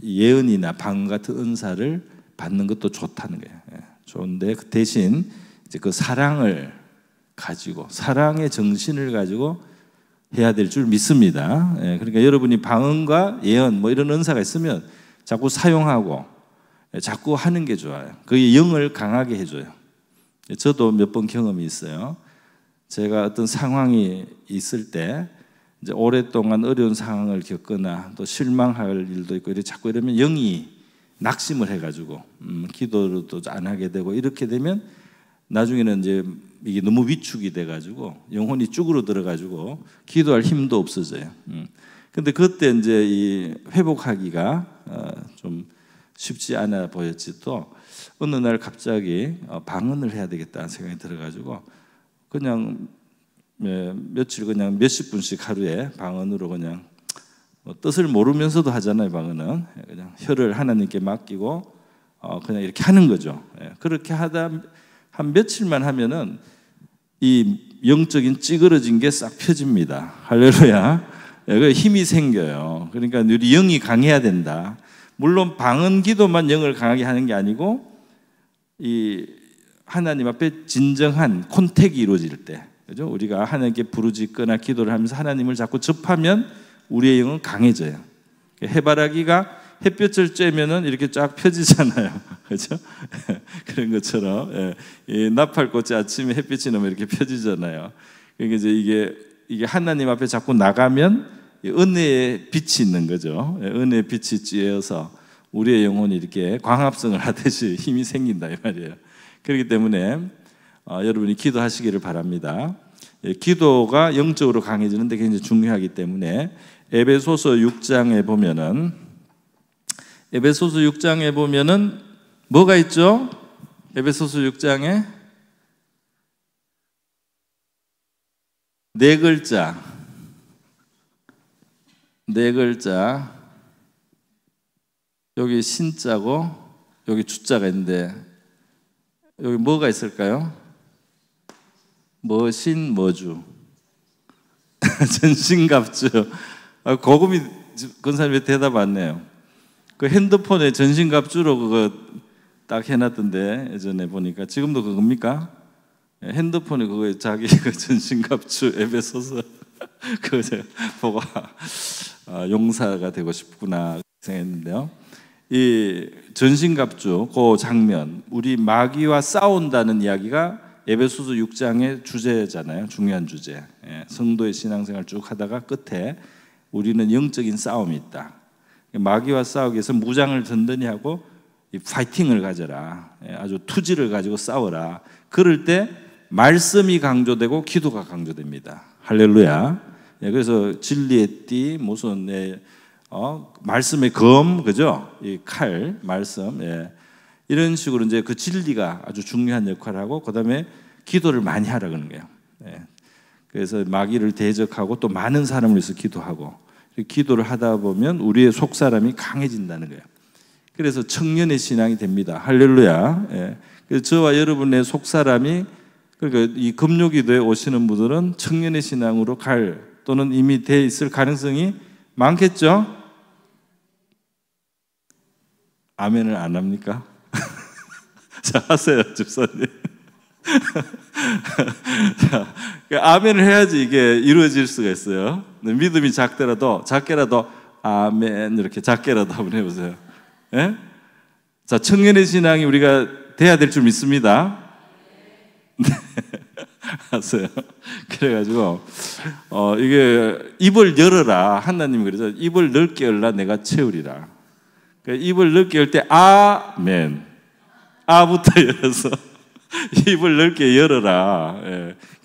예언이나 방언 같은 은사를 받는 것도 좋다는 거예요. 좋은데 그 대신 이제 그 사랑을 가지고, 사랑의 정신을 가지고 해야 될 줄 믿습니다. 그러니까 여러분이 방언과 예언 이런 은사가 있으면 자꾸 사용하고 자꾸 하는 게 좋아요. 그게 영을 강하게 해줘요. 저도 몇 번 경험이 있어요. 제가 어떤 상황이 있을 때 이제 오랫동안 어려운 상황을 겪거나 또 실망할 일도 있고 자꾸 이러면 영이 낙심을 해가지고 기도도 안 하게 되고, 이렇게 되면 나중에는 이제 이게 너무 위축이 돼가지고 영혼이 쭈그러 들어가지고 기도할 힘도 없어져요. 근데 그때 이제 이 회복하기가 좀 쉽지 않아 보였지, 또 어느 날 갑자기 방언을 해야 되겠다는 생각이 들어가지고 그냥 며칠 그냥 몇십 분씩 하루에 방언으로 그냥 뜻을 모르면서도 하잖아요. 방언은 그냥 혀를 하나님께 맡기고 그냥 이렇게 하는 거죠. 그렇게 하다 한 며칠만 하면은 이 영적인 찌그러진 게 싹 펴집니다. 할렐루야. 힘이 생겨요. 그러니까 우리 영이 강해야 된다. 물론 방언 기도만 영을 강하게 하는 게 아니고 이 하나님 앞에 진정한 콘택이 이루어질 때, 그죠? 우리가 하나님께 부르짖거나 기도를 하면서 하나님을 자꾸 접하면 우리의 영은 강해져요. 해바라기가 햇볕을 쬐면은 이렇게 쫙 펴지잖아요, 그렇죠? 그런 것처럼 이 나팔꽃이 아침에 햇빛이 나면 이렇게 펴지잖아요. 그러니까 이제 이게 하나님 앞에 자꾸 나가면 은혜의 빛이 있는 거죠. 은혜의 빛이 쬐어서 우리의 영혼이 이렇게 광합성을 하듯이 힘이 생긴다 이 말이에요. 그렇기 때문에 여러분이 기도하시기를 바랍니다. 기도가 영적으로 강해지는데 굉장히 중요하기 때문에 에베소서 6장에 보면은 뭐가 있죠? 에베소서 6장에 네 글자 여기 신자고 여기 주자가 있는데 여기 뭐가 있을까요? 뭐신 뭐주 전신갑주. 고금이 권사님이 대답 안 네요. 그 핸드폰에 전신갑주로 그거 딱 해놨던데 예전에 보니까 지금도 그겁니까? 핸드폰에 그거 자기 그 전신갑주 에베소서 그거 제가 보고 용사가 되고 싶구나 생각했는데요. 이 전신갑주 그 장면, 우리 마귀와 싸운다는 이야기가 에베소서 6장의 주제잖아요. 중요한 주제. 성도의 신앙생활 쭉 하다가 끝에 우리는 영적인 싸움이 있다. 마귀와 싸우기 위해서 무장을 든든히 하고 이 파이팅을 가져라. 아주 투지를 가지고 싸워라. 그럴 때 말씀이 강조되고 기도가 강조됩니다. 할렐루야. 그래서 진리의 띠, 무슨 말씀의 검, 그죠? 이 칼, 말씀, 이런 식으로 이제 그 진리가 아주 중요한 역할을 하고, 그 다음에 기도를 많이 하라 그러는 거예요. 그래서 마귀를 대적하고 또 많은 사람을 위해서 기도하고, 기도를 하다 보면 우리의 속 사람이 강해진다는 거예요. 그래서 청년의 신앙이 됩니다. 할렐루야. 그래서 저와 여러분의 속 사람이, 그러니까 이 금요기도에 오시는 분들은 청년의 신앙으로 또는 이미 돼 있을 가능성이 많겠죠? 아멘을 안 합니까? 자, 하세요, 집사님. 자, 아멘을 해야지 이게 이루어질 수가 있어요. 믿음이 작게라도 아멘 이렇게 작게라도 한번 해보세요. 예? 자, 청년의 신앙이 우리가 돼야 될 줄 믿습니다. 네, 하세요. 그래가지고 이게 입을 열어라. 하나님이 그러죠. 입을 넓게 열라 내가 채우리라. 그러니까 입을 넓게 열 때 아멘. 아부터 열어서 입을 넓게 열어라.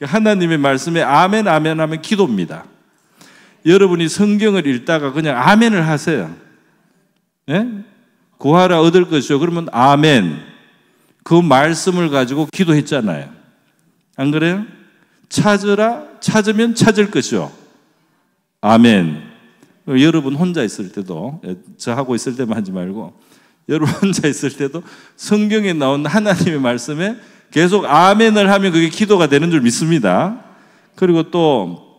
하나님의 말씀에 아멘 아멘 하면 기도입니다. 여러분이 성경을 읽다가 그냥 아멘을 하세요. 구하라 얻을 것이요. 그러면 아멘. 그 말씀을 가지고 기도했잖아요. 안 그래요? 찾으면 찾을 것이요. 아멘. 여러분 혼자 있을 때도, 저하고 있을 때만 하지 말고, 여러분 혼자 있을 때도 성경에 나온 하나님의 말씀에 계속 아멘을 하면 그게 기도가 되는 줄 믿습니다. 그리고 또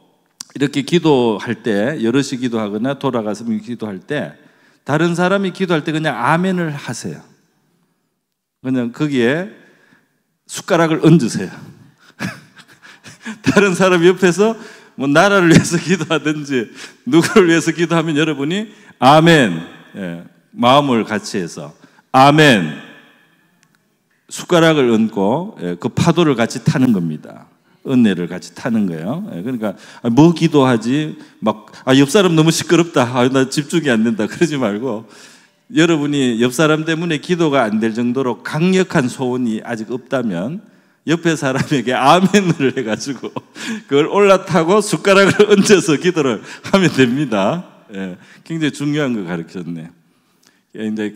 이렇게 기도할 때, 여럿이 기도하거나 돌아가서 기도할 때, 다른 사람이 기도할 때 그냥 아멘을 하세요. 그냥 거기에 숟가락을 얹으세요. 다른 사람 옆에서 뭐 나라를 위해서 기도하든지 누구를 위해서 기도하면 여러분이 아멘, 마음을 같이 해서 아멘, 숟가락을 얹고 그 파도를 같이 타는 겁니다. 은혜를 같이 타는 거예요. 그러니까 뭐 기도하지? 막 옆 사람 너무 시끄럽다. 나 집중이 안 된다. 그러지 말고 여러분이 옆 사람 때문에 기도가 안 될 정도로 강력한 소원이 아직 없다면 옆에 사람에게 아멘을 해가지고 그걸 올라타고 숟가락을 얹어서 기도를 하면 됩니다. 굉장히 중요한 거 가르쳤네. 굉장히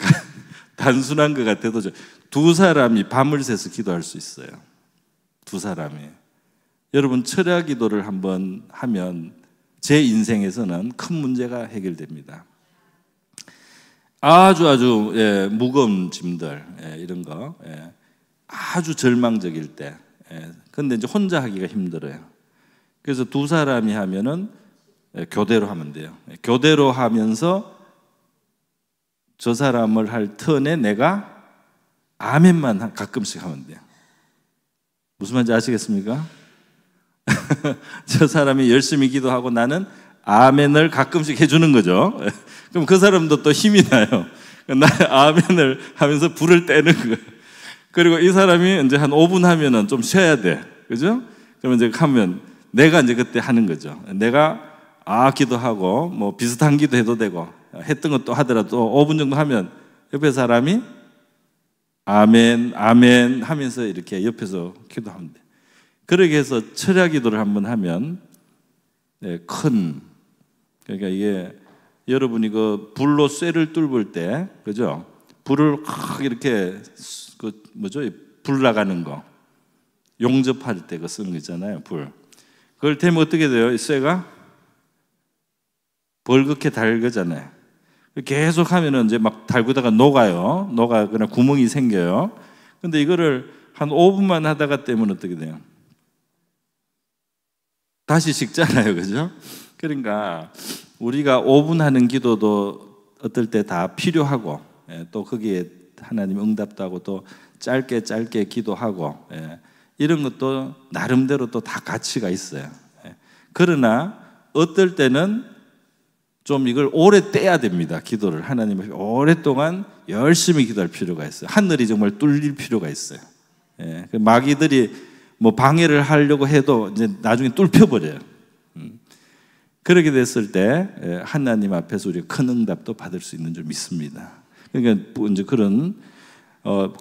단순한 것 같아도 두 사람이 밤을 새서 기도할 수 있어요. 두 사람이. 여러분 철야 기도를 한번 하면 제 인생에서는 큰 문제가 해결됩니다. 아주 무거운 짐들 이런 거 아주 절망적일 때, 근데 이제 혼자 하기가 힘들어요. 그래서 두 사람이 하면은 교대로 하면 돼요. 교대로 하면서 저 사람을 할 턴에 내가 아멘만 가끔씩 하면 돼요. 무슨 말인지 아시겠습니까? 저 사람이 열심히 기도하고 나는 아멘을 가끔씩 해주는 거죠. 그럼 그 사람도 또 힘이 나요. 나 아멘을 하면서 불을 떼는 거예요. 그리고 이 사람이 이제 한 5분 하면은 좀 쉬어야 돼. 그죠? 그러면 이제 하면 내가 이제 그때 하는 거죠. 내가 기도하고 뭐 비슷한 기도 해도 되고 했던 것도 하더라도 5분 정도 하면 옆에 사람이 아멘, 아멘 하면서 이렇게 옆에서 기도하면 돼. 그러게 해서 철야 기도를 한번 하면 그러니까 이게 여러분이 그 불로 쇠를 뚫을 때, 그죠? 불을 확 이렇게 불 나가는 거 용접할 때 그 쓰는 거 있잖아요. 불. 그걸 대면 어떻게 돼요? 이 쇠가 벌겋게 달그잖아요. 계속 하면은 이제 막 달구다가 녹아요. 그냥 구멍이 생겨요. 근데 이거를 한 5분만 하다가 떼면 어떻게 돼요? 다시 식잖아요. 그죠? 그러니까 우리가 5분 하는 기도도 어떨 때 다 필요하고, 또 거기에 하나님 응답도 하고, 또 짧게 기도하고, 이런 것도 나름대로 또 다 가치가 있어요. 그러나 어떨 때는 좀 이걸 오래 떼야 됩니다. 기도를 하나님 앞에 오랫동안 열심히 기도할 필요가 있어요. 하늘이 정말 뚫릴 필요가 있어요. 마귀들이 뭐 방해를 하려고 해도 이제 나중에 뚫혀버려요. 그렇게 됐을 때 하나님 앞에서 우리가 큰 응답도 받을 수 있는 줄 믿습니다. 그러니까 이제 그런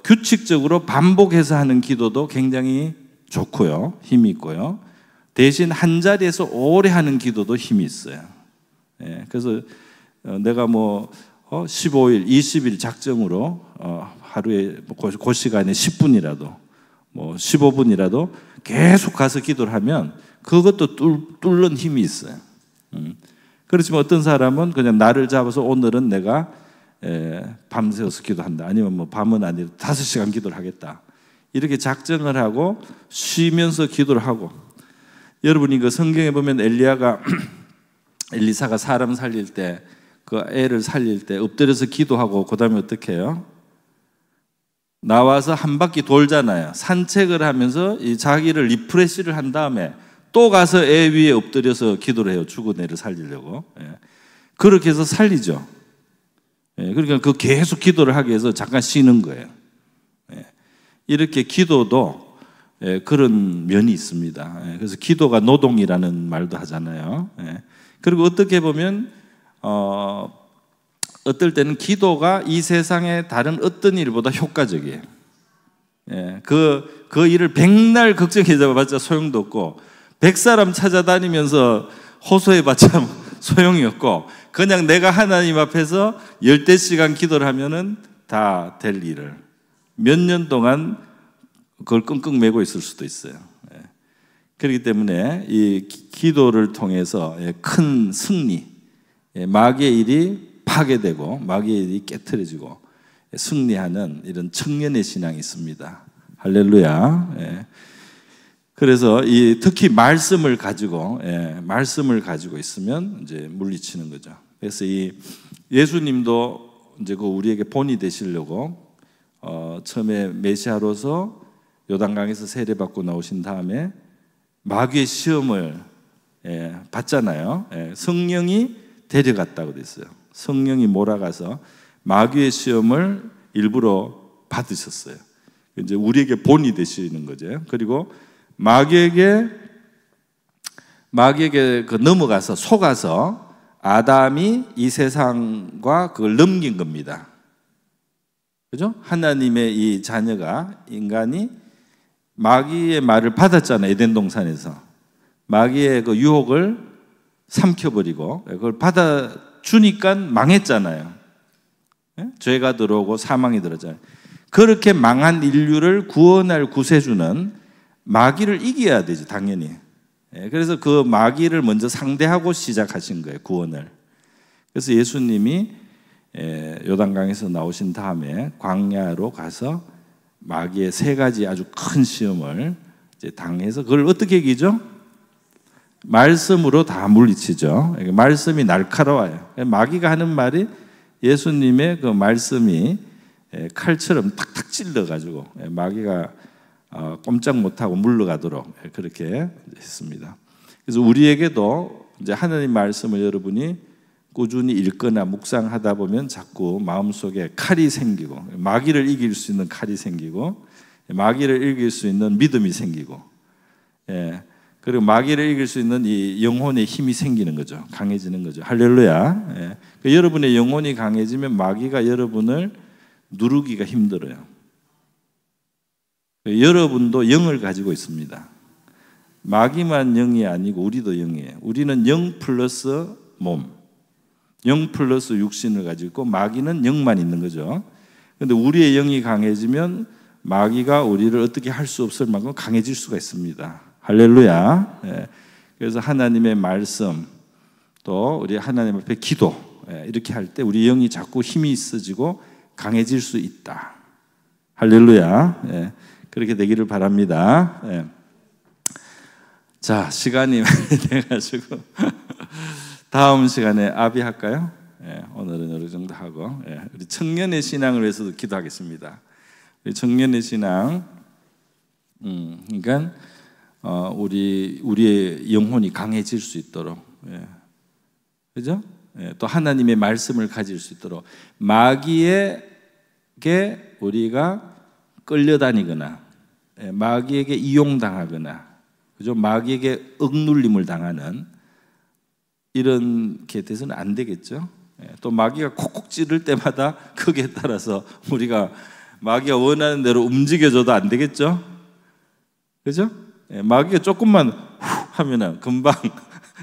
규칙적으로 반복해서 하는 기도도 굉장히 좋고요, 힘이 있고요. 대신 한 자리에서 오래 하는 기도도 힘이 있어요. 그래서 내가 뭐 15일, 20일 작정으로 하루에 그 시간에 10분이라도 뭐 15분이라도 계속 가서 기도를 하면 그것도 뚫는 힘이 있어요. 그렇지만 어떤 사람은 그냥 날을 잡아서 오늘은 내가 밤새워서 기도한다, 아니면 뭐 밤은 아니라 5시간 기도를 하겠다, 이렇게 작정을 하고 쉬면서 기도를 하고. 여러분이 그 성경에 보면 엘리사가 사람 살릴 때, 그 애를 살릴 때 엎드려서 기도하고 그 다음에 어떻게 해요? 나와서 한 바퀴 돌잖아요. 산책을 하면서 이 자기를 리프레시를 한 다음에 또 가서 애 위에 엎드려서 기도를 해요. 죽은 애를 살리려고. 그렇게 해서 살리죠. 그러니까 그 계속 기도를 하기 위해서 잠깐 쉬는 거예요. 이렇게 기도도 그런 면이 있습니다. 그래서 기도가 노동이라는 말도 하잖아요. 그리고 어떻게 보면 어떨 때는 기도가 이 세상의 다른 어떤 일보다 효과적이에요. 그 일을 백날 걱정해봐봤자 소용도 없고, 100사람 찾아다니면서 호소해봤자 소용이 없고, 그냥 내가 하나님 앞에서 10대시간 기도를 하면은 다 될 일을 몇 년 동안 그걸 끙끙 메고 있을 수도 있어요. 그렇기 때문에 이 기도를 통해서 큰 승리, 마귀의 일이 파괴되고 마귀의 일이 깨트려지고 승리하는 이런 청년의 신앙이 있습니다. 할렐루야. 그래서 특히 말씀을 가지고 있으면 이제 물리치는 거죠. 그래서 이 예수님도 이제 그 우리에게 본이 되시려고 처음에 메시아로서 요단강에서 세례받고 나오신 다음에 마귀의 시험을 받잖아요. 성령이 데려갔다고 됐어요. 성령이 몰아가서 마귀의 시험을 일부러 받으셨어요. 이제 우리에게 본이 되시는 거죠. 그리고 마귀에게 넘어가서 속아서 아담이 이 세상과 그걸 넘긴 겁니다. 그죠? 하나님의 이 자녀가, 인간이 마귀의 말을 받았잖아요. 에덴 동산에서 마귀의 그 유혹을 삼켜버리고 그걸 받아주니까 망했잖아요. 죄가 들어오고 사망이 들어오잖아요. 그렇게 망한 인류를 구원할 구세주는 마귀를 이겨야 되죠, 당연히. 그래서 그 마귀를 먼저 상대하고 시작하신 거예요, 구원을. 그래서 예수님이 요단강에서 나오신 다음에 광야로 가서 마귀의 3가지 아주 큰 시험을 이제 당해서 그걸 어떻게 이기죠? 말씀으로 다 물리치죠. 말씀이 날카로워요. 마귀가 하는 말이 예수님의 그 말씀이 칼처럼 탁탁 찔러가지고 마귀가 꼼짝 못하고 물러가도록 그렇게 했습니다. 그래서 우리에게도 이제 하나님 말씀을 여러분이 꾸준히 읽거나 묵상하다 보면 자꾸 마음속에 칼이 생기고, 마귀를 이길 수 있는 칼이 생기고, 마귀를 이길 수 있는 믿음이 생기고, 그리고 마귀를 이길 수 있는 이 영혼의 힘이 생기는 거죠. 강해지는 거죠. 할렐루야. 여러분의 영혼이 강해지면 마귀가 여러분을 누르기가 힘들어요. 여러분도 영을 가지고 있습니다. 마귀만 영이 아니고 우리도 영이에요. 우리는 영 플러스 몸, 영 플러스 육신을 가지고 있고 마귀는 영만 있는 거죠. 그런데 우리의 영이 강해지면 마귀가 우리를 어떻게 할 수 없을 만큼 강해질 수가 있습니다. 할렐루야. 예. 그래서 하나님의 말씀 또 우리 하나님 앞에 기도 이렇게 할 때 우리 영이 자꾸 힘이 있어지고 강해질 수 있다. 할렐루야. 예. 그렇게 되기를 바랍니다. 예. 자, 시간이 많이 돼가지고 다음 시간에 아비할까요? 예, 오늘은 어느 정도 하고 우리 청년의 신앙을 위해서도 기도하겠습니다. 우리 청년의 신앙, 그러니까 우리의 영혼이 강해질 수 있도록, 그죠? 또 하나님의 말씀을 가질 수 있도록 마귀에게 우리가 끌려다니거나 마귀에게 이용당하거나, 그죠? 마귀에게 억눌림을 당하는 이런 게 돼서는 안 되겠죠. 또 마귀가 콕콕 찌를 때마다 거기에 따라서 우리가 마귀가 원하는 대로 움직여줘도 안 되겠죠. 그죠? 마귀가 조금만 후 하면은 금방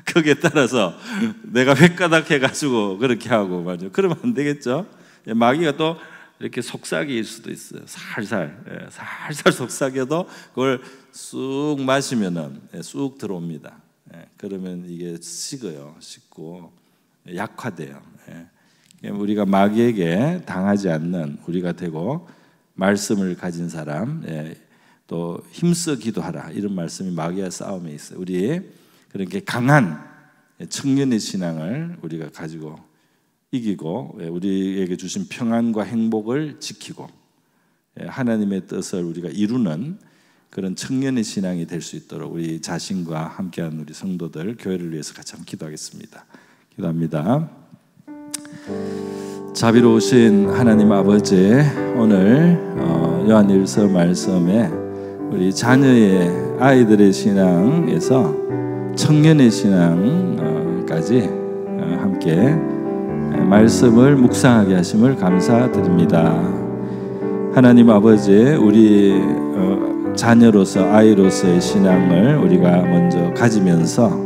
거기에 따라서 내가 획가닥 해가지고 그렇게 하고 말이죠. 그러면 안 되겠죠. 마귀가 또 이렇게 속삭일 수도 있어요. 살살 속삭여도 그걸 쑥 마시면은 쑥 들어옵니다. 그러면 이게 식고 약화돼요. 우리가 마귀에게 당하지 않는 우리가 되고 말씀을 가진 사람, 또 힘써 기도하라 이런 말씀이 마귀와 싸움에 있어요. 우리 그렇게 강한 청년의 신앙을 우리가 가지고 이기고 우리에게 주신 평안과 행복을 지키고 하나님의 뜻을 우리가 이루는 그런 청년의 신앙이 될 수 있도록 우리 자신과 함께하는 우리 성도들, 교회를 위해서 같이 한번 기도하겠습니다. 기도합니다. 자비로우신 하나님 아버지, 오늘 요한일서 말씀에 우리 자녀의 아이들의 신앙에서 청년의 신앙까지 함께 말씀을 묵상하게 하심을 감사드립니다. 하나님 아버지, 우리 자녀로서 아이로서의 신앙을 우리가 먼저 가지면서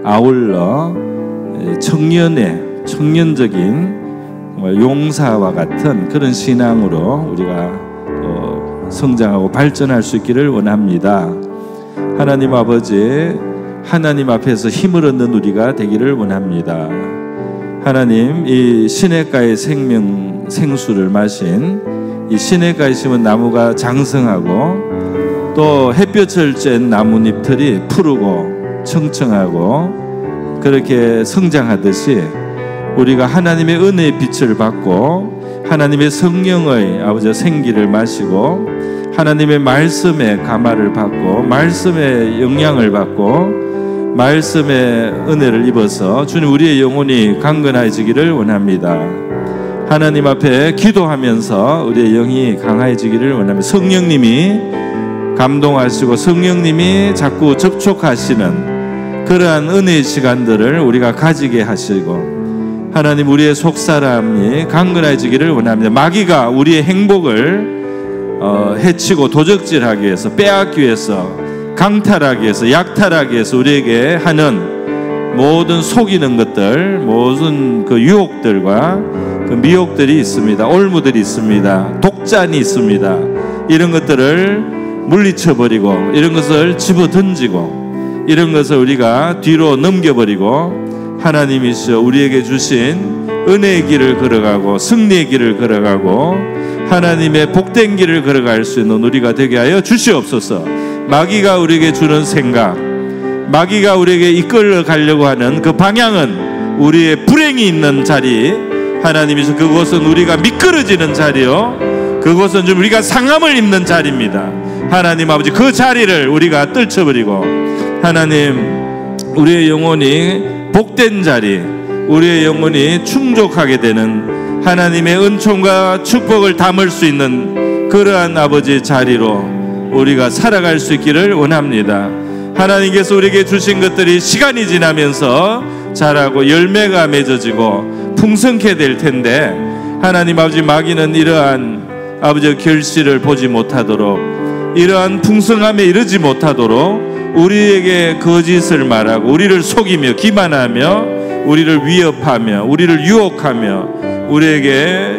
아울러 청년적인 용사와 같은 그런 신앙으로 우리가 성장하고 발전할 수 있기를 원합니다. 하나님 아버지, 하나님 앞에서 힘을 얻는 우리가 되기를 원합니다. 하나님, 이 시냇가의 생수를 마신 이 시냇가에 심은 나무가 장성하고 또 햇볕을 쬐는 나뭇잎들이 푸르고 청청하고 그렇게 성장하듯이 우리가 하나님의 은혜의 빛을 받고 하나님의 성령의 아버지 생기를 마시고 하나님의 말씀의 감화를 받고 말씀의 영향을 받고 말씀의 은혜를 입어서 주님 우리의 영혼이 강건해지기를 원합니다. 하나님 앞에 기도하면서 우리의 영이 강해지기를 원합니다. 성령님이 감동하시고 성령님이 자꾸 접촉하시는 그러한 은혜의 시간들을 우리가 가지게 하시고 하나님 우리의 속사람이 강건해지기를 원합니다. 마귀가 우리의 행복을 해치고 도적질하기 위해서, 빼앗기 위해서, 강탈하기 위해서, 약탈하기 위해서 우리에게 하는 모든 속이는 것들, 모든 그 유혹들과 그 미혹들이 있습니다. 올무들이 있습니다. 독잔이 있습니다. 이런 것들을 물리쳐버리고 이런 것을 집어던지고 이런 것을 우리가 뒤로 넘겨버리고 하나님이시여 우리에게 주신 은혜의 길을 걸어가고 승리의 길을 걸어가고 하나님의 복된 길을 걸어갈 수 있는 우리가 되게 하여 주시옵소서. 마귀가 우리에게 주는 생각, 마귀가 우리에게 이끌어 가려고 하는 그 방향은 우리의 불행이 있는 자리, 하나님이시여 그곳은 우리가 미끄러지는 자리요, 그곳은 좀 우리가 상함을 입는 자리입니다. 하나님 아버지, 그 자리를 우리가 떨쳐버리고 하나님 우리의 영혼이 복된 자리, 우리의 영혼이 충족하게 되는 하나님의 은총과 축복을 담을 수 있는 그러한 아버지 자리로 우리가 살아갈 수 있기를 원합니다. 하나님께서 우리에게 주신 것들이 시간이 지나면서 자라고 열매가 맺어지고 풍성케 될 텐데 하나님 아버지, 마귀는 이러한 아버지 결실을 보지 못하도록 이러한 풍성함에 이르지 못하도록 우리에게 거짓을 말하고 우리를 속이며 기만하며 우리를 위협하며 우리를 유혹하며 우리에게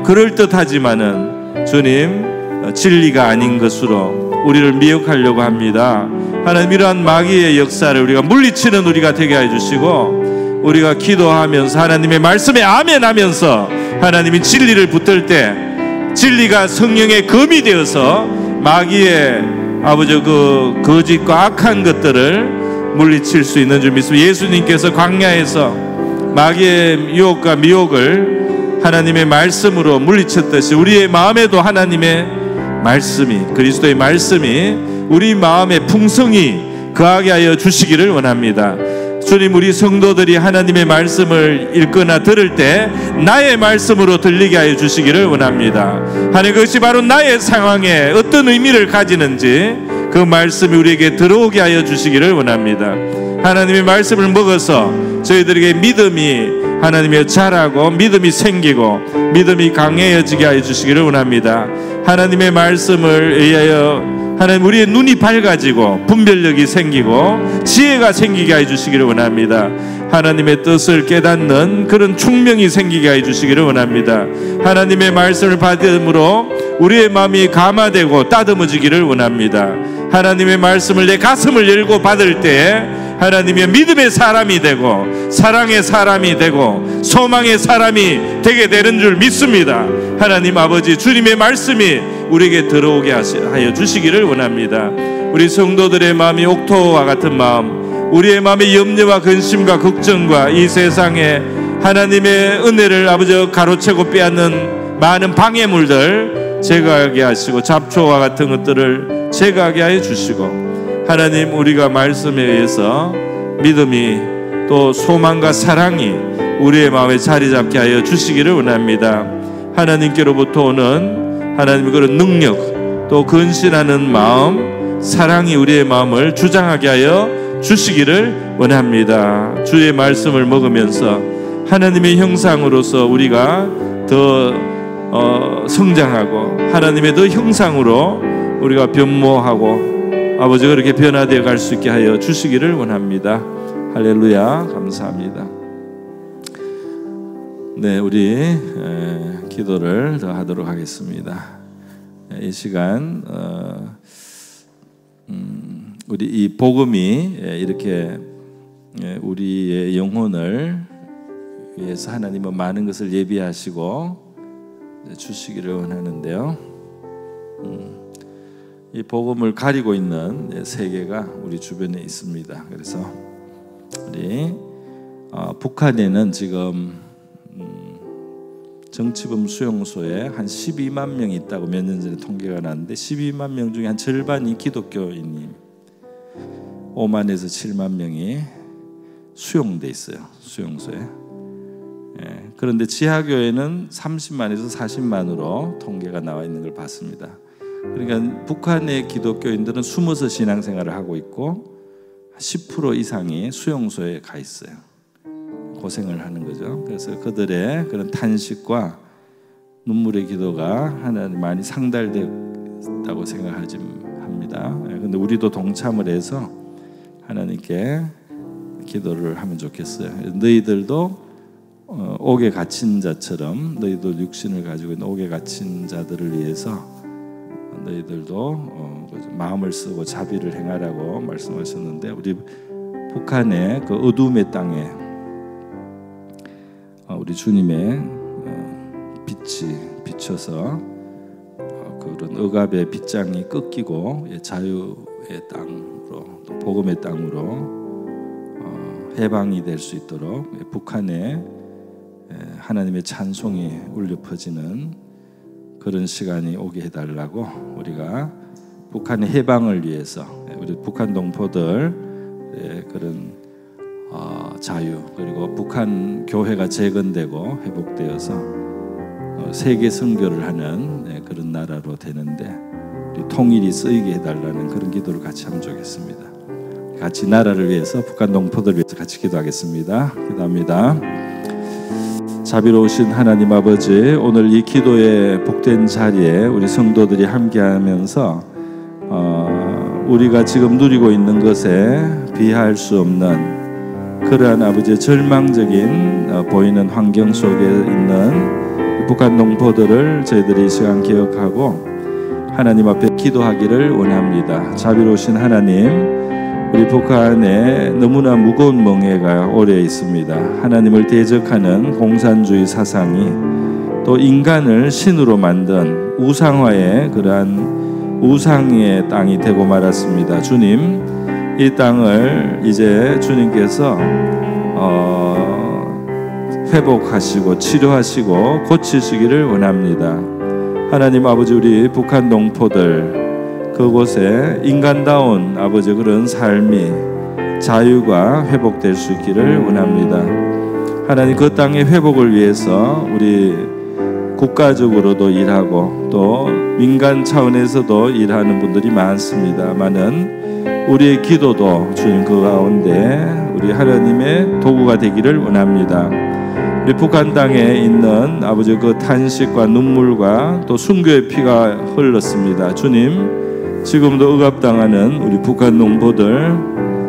그럴듯하지만은 주님 진리가 아닌 것으로 우리를 미혹하려고 합니다. 하나님, 이러한 마귀의 역사를 우리가 물리치는 우리가 되게 해주시고, 우리가 기도하면서 하나님의 말씀에 아멘하면서 하나님이 진리를 붙들 때 진리가 성령의 검이 되어서 마귀의 아버지 그 거짓과 악한 것들을 물리칠 수 있는 줄 믿습니다. 예수님께서 광야에서 마귀의 유혹과 미혹을 하나님의 말씀으로 물리쳤듯이 우리의 마음에도 하나님의 말씀이, 그리스도의 말씀이 우리 마음에 풍성히 거하게 하여 주시기를 원합니다. 주님, 우리 성도들이 하나님의 말씀을 읽거나 들을 때 나의 말씀으로 들리게 하여 주시기를 원합니다. 하나님, 그것이 바로 나의 상황에 어떤 의미를 가지는지 그 말씀이 우리에게 들어오게 하여 주시기를 원합니다. 하나님의 말씀을 먹어서 저희들에게 믿음이 하나님의 자라고 믿음이 생기고 믿음이 강해지게 하여 주시기를 원합니다. 하나님의 말씀을 의하여 하나님, 우리의 눈이 밝아지고 분별력이 생기고 지혜가 생기게 해 주시기를 원합니다. 하나님의 뜻을 깨닫는 그런 총명이 생기게 해 주시기를 원합니다. 하나님의 말씀을 받음으로 우리의 마음이 감화되고 따듬어지기를 원합니다. 하나님의 말씀을 내 가슴을 열고 받을 때 하나님의 믿음의 사람이 되고 사랑의 사람이 되고 소망의 사람이 되게 되는 줄 믿습니다. 하나님 아버지, 주님의 말씀이 우리에게 들어오게 하여 주시기를 원합니다. 우리 성도들의 마음이 옥토와 같은 마음, 우리의 마음의 염려와 근심과 걱정과 이 세상에 하나님의 은혜를 아버지 가로채고 빼앗는 많은 방해물들 제거하게 하시고 잡초와 같은 것들을 제거하게 하여 주시고, 하나님, 우리가 말씀에 의해서 믿음이 또 소망과 사랑이 우리의 마음에 자리 잡게 하여 주시기를 원합니다. 하나님께로부터 오는 하나님의 그런 능력, 또 근신하는 마음, 사랑이 우리의 마음을 주장하게 하여 주시기를 원합니다. 주의 말씀을 먹으면서 하나님의 형상으로서 우리가 더 성장하고 하나님의 더 형상으로 우리가 변모하고 아버지 그렇게 변화되어 갈 수 있게 하여 주시기를 원합니다. 할렐루야, 감사합니다. 네, 우리 기도를 더 하도록 하겠습니다. 이 시간 우리 이 복음이 이렇게 우리의 영혼을 위해서 하나님은 많은 것을 예비하시고 주시기를 원하는데요. 이 복음을 가리고 있는 세계가 우리 주변에 있습니다. 그래서 우리 북한에는 지금 정치범 수용소에 한 12만 명이 있다고 몇 년 전에 통계가 났는데, 12만 명 중에 한 절반이 기독교인이 5만에서 7만 명이 수용돼 있어요. 수용소에. 그런데 지하교회는 30만에서 40만으로 통계가 나와 있는 걸 봤습니다. 그러니까 북한의 기독교인들은 숨어서 신앙생활을 하고 있고 10% 이상이 수용소에 가 있어요. 고생을 하는 거죠. 그래서 그들의 그런 탄식과 눈물의 기도가 하나님 많이 상달됐다고 생각하지 합니다. 그런데 우리도 동참을 해서 하나님께 기도를 하면 좋겠어요. 너희들도 옥에 갇힌 자처럼 너희도 육신을 가지고 있는 옥에 갇힌 자들을 위해서 너희들도 마음을 쓰고 자비를 행하라고 말씀하셨는데, 우리 북한의 그 어둠의 땅에 우리 주님의 빛이 비쳐서 그런 억압의 빗장이 꺾이고 자유의 땅으로, 또 복음의 땅으로 해방이 될 수 있도록 북한에 하나님의 찬송이 울려 퍼지는 그런 시간이 오게 해달라고, 우리가 북한의 해방을 위해서 우리 북한 동포들 그런 자유, 그리고 북한 교회가 재건되고 회복되어서 세계 선교를 하는 그런 나라로 되는데 우리 통일이 쓰이게 해달라는 그런 기도를 같이 하면 좋겠습니다. 같이 나라를 위해서, 북한 동포들을 위해서 같이 기도하겠습니다. 기도합니다. 자비로우신 하나님 아버지, 오늘 이 기도의 복된 자리에 우리 성도들이 함께하면서 우리가 지금 누리고 있는 것에 비할 수 없는 그러한 아버지의 절망적인 보이는 환경 속에 있는 북한 농포들을 저희들이 이 시간 기억하고 하나님 앞에 기도하기를 원합니다. 자비로우신 하나님, 우리 북한에 너무나 무거운 멍해가 오래 있습니다. 하나님을 대적하는 공산주의 사상이 또 인간을 신으로 만든 우상화의 그러한 우상의 땅이 되고 말았습니다. 주님, 이 땅을 이제 주님께서 회복하시고 치료하시고 고치시기를 원합니다. 하나님 아버지, 우리 북한 농포들 그곳에 인간다운 아버지 그런 삶이 자유가 회복될 수 있기를 원합니다. 하나님, 그 땅의 회복을 위해서 우리 국가적으로도 일하고 또 민간 차원에서도 일하는 분들이 많습니다만은 우리의 기도도 주님 그 가운데 우리 하나님의 도구가 되기를 원합니다. 우리 북한 땅에 있는 아버지 그 탄식과 눈물과 또 순교의 피가 흘렀습니다. 주님, 지금도 억압당하는 우리 북한 농부들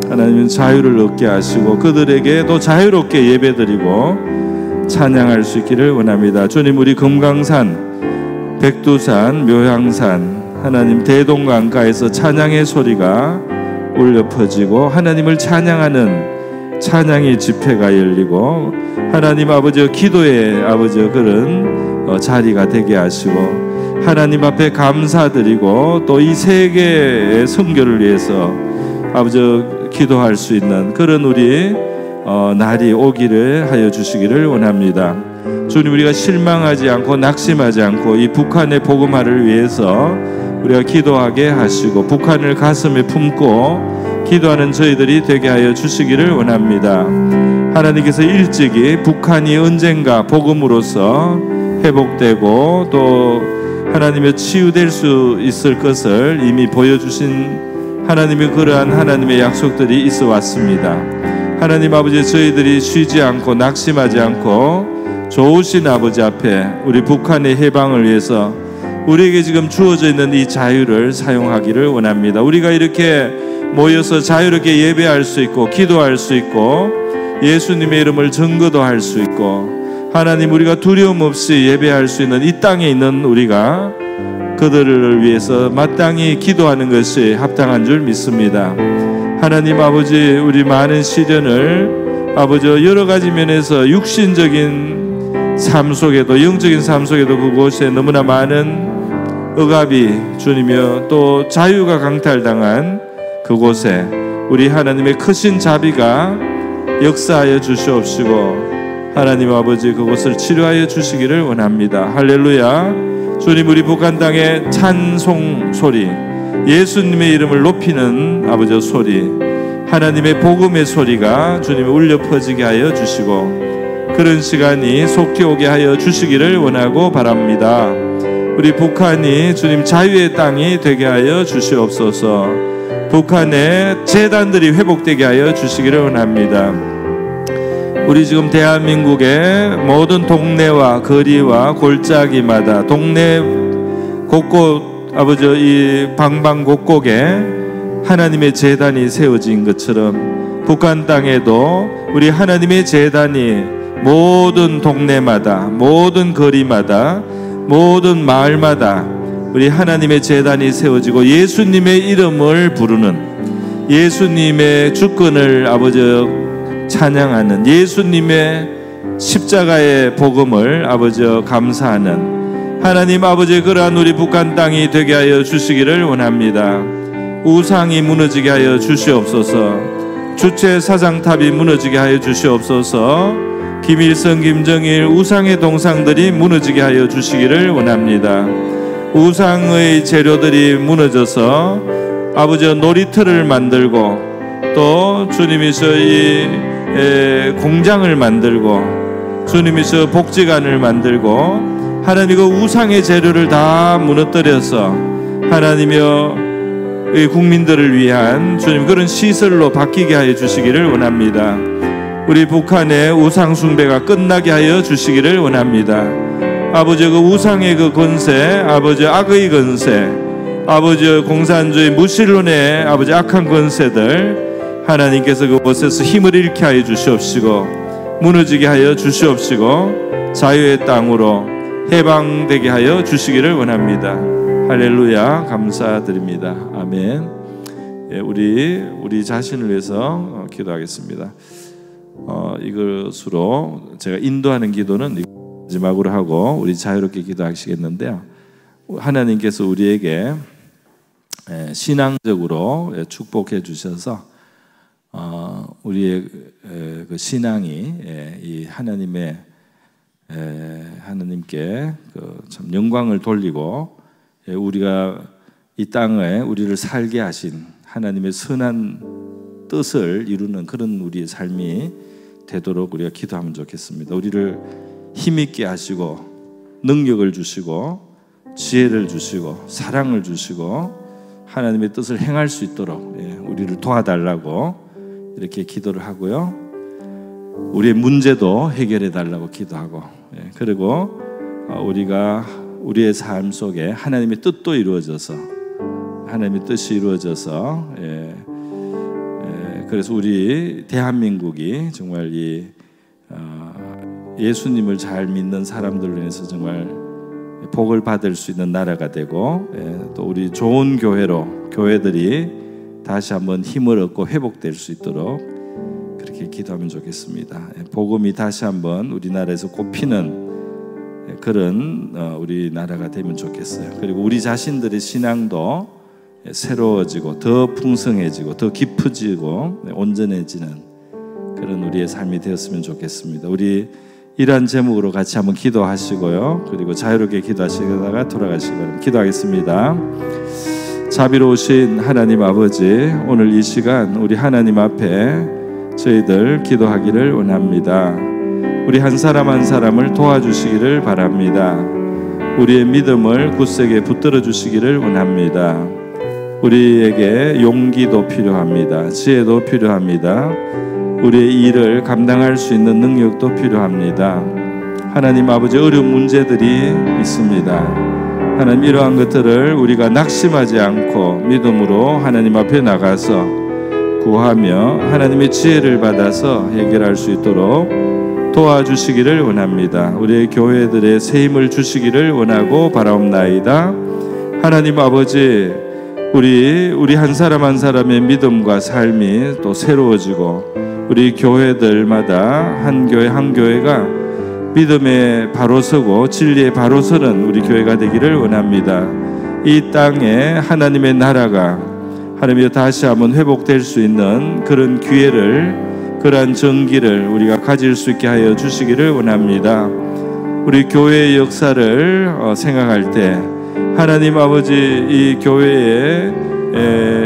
하나님은 자유를 얻게 하시고 그들에게도 자유롭게 예배드리고 찬양할 수 있기를 원합니다. 주님, 우리 금강산, 백두산, 묘향산 하나님 대동강가에서 찬양의 소리가 울려 퍼지고 하나님을 찬양하는 찬양의 집회가 열리고 하나님 아버지 기도의 아버지 그런 자리가 되게 하시고 하나님 앞에 감사드리고 또 이 세계의 선교를 위해서 아버지 기도할 수 있는 그런 우리 날이 오기를 하여 주시기를 원합니다. 주님, 우리가 실망하지 않고 낙심하지 않고 이 북한의 복음화를 위해서 우리가 기도하게 하시고 북한을 가슴에 품고 기도하는 저희들이 되게 하여 주시기를 원합니다. 하나님께서 일찍이 북한이 언젠가 복음으로서 회복되고 또 하나님의 치유될 수 있을 것을 이미 보여주신 하나님의 그러한 하나님의 약속들이 있어 왔습니다. 하나님 아버지, 저희들이 쉬지 않고 낙심하지 않고 좋으신 아버지 앞에 우리 북한의 해방을 위해서 우리에게 지금 주어져 있는 이 자유를 사용하기를 원합니다. 우리가 이렇게 모여서 자유롭게 예배할 수 있고 기도할 수 있고 예수님의 이름을 증거도 할 수 있고 하나님, 우리가 두려움 없이 예배할 수 있는 이 땅에 있는 우리가 그들을 위해서 마땅히 기도하는 것이 합당한 줄 믿습니다. 하나님 아버지, 우리 많은 시련을 아버지 여러 가지 면에서 육신적인 삶 속에도 영적인 삶 속에도 그곳에 너무나 많은 억압이 주님이여 또 자유가 강탈당한 그곳에 우리 하나님의 크신 자비가 역사하여 주시옵시고 하나님 아버지 그곳을 치료하여 주시기를 원합니다. 할렐루야. 주님, 우리 북한 땅의 찬송 소리, 예수님의 이름을 높이는 아버지 소리, 하나님의 복음의 소리가 주님이 울려 퍼지게 하여 주시고 그런 시간이 속히 오게 하여 주시기를 원하고 바랍니다. 우리 북한이 주님 자유의 땅이 되게 하여 주시옵소서. 북한의 재단들이 회복되게 하여 주시기를 원합니다. 우리 지금 대한민국의 모든 동네와 거리와 골짜기마다 동네 곳곳 아버지 이 방방곡곡에 하나님의 제단이 세워진 것처럼 북한 땅에도 우리 하나님의 제단이 모든 동네마다 모든 거리마다 모든 마을마다 우리 하나님의 제단이 세워지고 예수님의 이름을 부르는 예수님의 주권을 아버지 찬양하는 예수님의 십자가의 복음을 아버지 감사하는 하나님 아버지 그러한 우리 북한 땅이 되게 하여 주시기를 원합니다. 우상이 무너지게 하여 주시옵소서. 주체 사상탑이 무너지게 하여 주시옵소서. 김일성 김정일 우상의 동상들이 무너지게 하여 주시기를 원합니다. 우상의 재료들이 무너져서 아버지 놀이터를 만들고 또 주님이서 이 공장을 만들고 주님이서 복지관을 만들고 하나님 그 우상의 재료를 다 무너뜨려서 하나님이여 이 국민들을 위한 주님 그런 시설로 바뀌게 하여 주시기를 원합니다. 우리 북한의 우상 숭배가 끝나게 하여 주시기를 원합니다. 아버지 그 우상의 그 권세, 아버지 악의 권세, 아버지 공산주의 무신론의 아버지 악한 권세들 하나님께서 그곳에서 힘을 잃게 하여 주시옵시고 무너지게 하여 주시옵시고 자유의 땅으로 해방되게 하여 주시기를 원합니다. 할렐루야. 감사드립니다. 아멘. 우리 자신을 위해서 기도하겠습니다. 이것으로 제가 인도하는 기도는 마지막으로 하고 우리 자유롭게 기도하시겠는데요. 하나님께서 우리에게 신앙적으로 축복해 주셔서 우리의 그 신앙이 이 하나님께 참 영광을 돌리고 우리가 이 땅에 우리를 살게 하신 하나님의 선한 뜻을 이루는 그런 우리의 삶이 되도록 우리가 기도하면 좋겠습니다. 우리를 힘있게 하시고 능력을 주시고 지혜를 주시고 사랑을 주시고 하나님의 뜻을 행할 수 있도록 우리를 도와달라고 이렇게 기도를 하고요. 우리의 문제도 해결해 달라고 기도하고 그리고 우리가 우리의 삶 속에 하나님의 뜻도 이루어져서 하나님의 뜻이 이루어져서 그래서 우리 대한민국이 정말 이 예수님을 잘 믿는 사람들로 인해서 정말 복을 받을 수 있는 나라가 되고 또 우리 좋은 교회들이 다시 한번 힘을 얻고 회복될 수 있도록 그렇게 기도하면 좋겠습니다. 복음이 다시 한번 우리나라에서 꼽히는 그런 우리나라가 되면 좋겠어요. 그리고 우리 자신들의 신앙도 새로워지고 더 풍성해지고 더 깊어지고 온전해지는 그런 우리의 삶이 되었으면 좋겠습니다. 우리 이러한 제목으로 같이 한번 기도하시고요. 그리고 자유롭게 기도하시다가 돌아가시기 바랍니다. 기도하겠습니다. 자비로우신 하나님 아버지, 오늘 이 시간 우리 하나님 앞에 저희들 기도하기를 원합니다. 우리 한 사람 한 사람을 도와주시기를 바랍니다. 우리의 믿음을 굳세게 붙들어 주시기를 원합니다. 우리에게 용기도 필요합니다. 지혜도 필요합니다. 우리의 일을 감당할 수 있는 능력도 필요합니다. 하나님 아버지, 어려운 문제들이 있습니다. 하나님, 이러한 것들을 우리가 낙심하지 않고 믿음으로 하나님 앞에 나가서 구하며 하나님의 지혜를 받아서 해결할 수 있도록 도와주시기를 원합니다. 우리의 교회들의 새 힘을 주시기를 원하고 바라옵나이다. 하나님 아버지, 우리 한 사람 한 사람의 믿음과 삶이 또 새로워지고 우리 교회들마다 한 교회 한 교회가 믿음에 바로 서고 진리에 바로 서는 우리 교회가 되기를 원합니다. 이 땅에 하나님의 나라가 하나님이 다시 한번 회복될 수 있는 그런 기회를, 그러한 정기를 우리가 가질 수 있게 하여 주시기를 원합니다. 우리 교회의 역사를 생각할 때 하나님 아버지, 이 교회의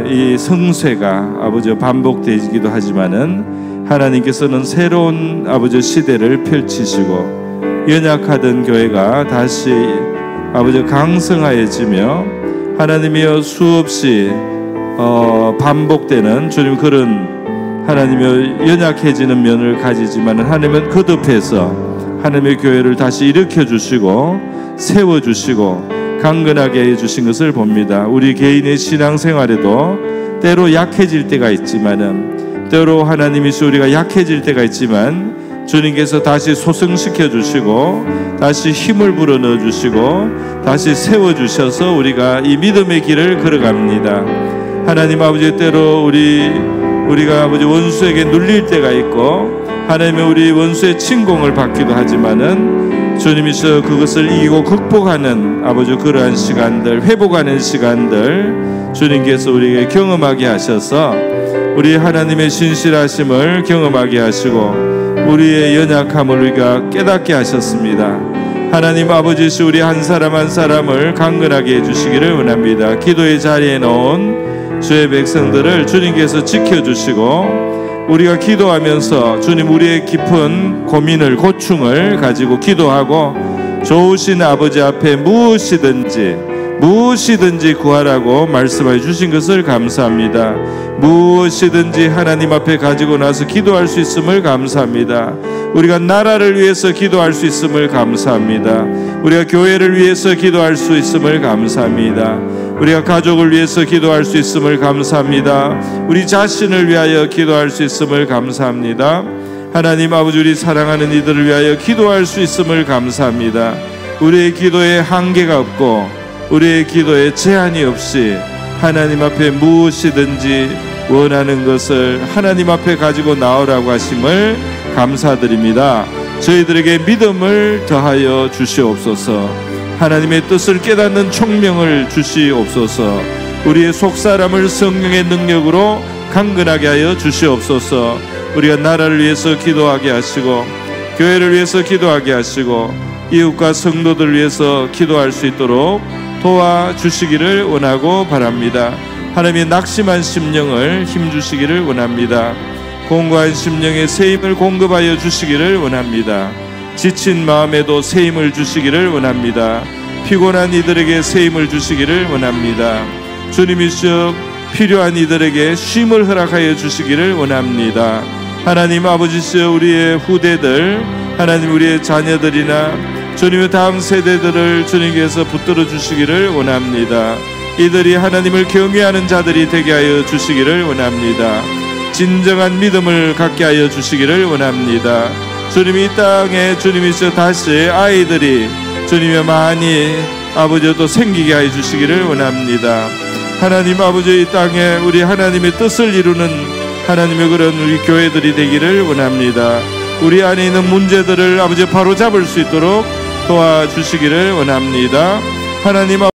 이 성쇠가 아버지 반복되기도 하지만은 하나님께서는 새로운 아버지 시대를 펼치시고 연약하던 교회가 다시 아버지 강성하여지며 하나님이여 수없이 반복되는 주님 그런 하나님이여 연약해지는 면을 가지지만은 하나님은 거듭해서 하나님의 교회를 다시 일으켜 주시고 세워 주시고 강건하게 해주신 것을 봅니다. 우리 개인의 신앙생활에도 때로 약해질 때가 있지만은, 때로 하나님이시 우리가 약해질 때가 있지만 주님께서 다시 소성시켜 주시고 다시 힘을 불어넣어 주시고 다시 세워주셔서 우리가 이 믿음의 길을 걸어갑니다. 하나님 아버지, 때로 우리가 아버지 원수에게 눌릴 때가 있고 하나님의 우리 원수의 침공을 받기도 하지만은 주님이서 그것을 이기고 극복하는 아버지 그러한 시간들, 회복하는 시간들 주님께서 우리에게 경험하게 하셔서 우리 하나님의 신실하심을 경험하게 하시고 우리의 연약함을 우리가 깨닫게 하셨습니다. 하나님 아버지, 우리 한 사람 한 사람을 강건하게 해주시기를 원합니다. 기도의 자리에 놓은 주의 백성들을 주님께서 지켜주시고 우리가 기도하면서 주님 우리의 깊은 고민을, 고충을 가지고 기도하고 좋으신 아버지 앞에 무엇이든지 구하라고 말씀해 주신 것을 감사합니다. 무엇이든지 하나님 앞에 가지고 나서 기도할 수 있음을 감사합니다. 우리가 나라를 위해서 기도할 수 있음을 감사합니다. 우리가 교회를 위해서 기도할 수 있음을 감사합니다. 우리가 가족을 위해서 기도할 수 있음을 감사합니다. 우리 자신을 위하여 기도할 수 있음을 감사합니다. 하나님 아버지, 우리 사랑하는 이들을 위하여 기도할 수 있음을 감사합니다. 우리의 기도에 한계가 없고 우리의 기도에 제한이 없이 하나님 앞에 무엇이든지 원하는 것을 하나님 앞에 가지고 나오라고 하심을 감사드립니다. 저희들에게 믿음을 더하여 주시옵소서. 하나님의 뜻을 깨닫는 총명을 주시옵소서. 우리의 속사람을 성령의 능력으로 강건하게 하여 주시옵소서. 우리가 나라를 위해서 기도하게 하시고 교회를 위해서 기도하게 하시고 이웃과 성도들을 위해서 기도할 수 있도록 도와주시기를 원하고 바랍니다. 하나님의 낙심한 심령을 힘주시기를 원합니다. 공고한 심령에 새 힘을 공급하여 주시기를 원합니다. 지친 마음에도 새 힘을 주시기를 원합니다. 피곤한 이들에게 새 힘을 주시기를 원합니다. 주님이시여 필요한 이들에게 쉼을 허락하여 주시기를 원합니다. 하나님 아버지시여 우리의 후대들, 하나님 우리의 자녀들이나 주님의 다음 세대들을 주님께서 붙들어 주시기를 원합니다. 이들이 하나님을 경외하는 자들이 되게 하여 주시기를 원합니다. 진정한 믿음을 갖게 하여 주시기를 원합니다. 주님이 이 땅에 주님이시여 다시 아이들이 주님의 많이 아버지도 생기게 하여 주시기를 원합니다. 하나님 아버지, 이 땅에 우리 하나님의 뜻을 이루는 하나님의 그런 우리 교회들이 되기를 원합니다. 우리 안에 있는 문제들을 아버지 바로 잡을 수 있도록 도와주시기를 원합니다. 하나님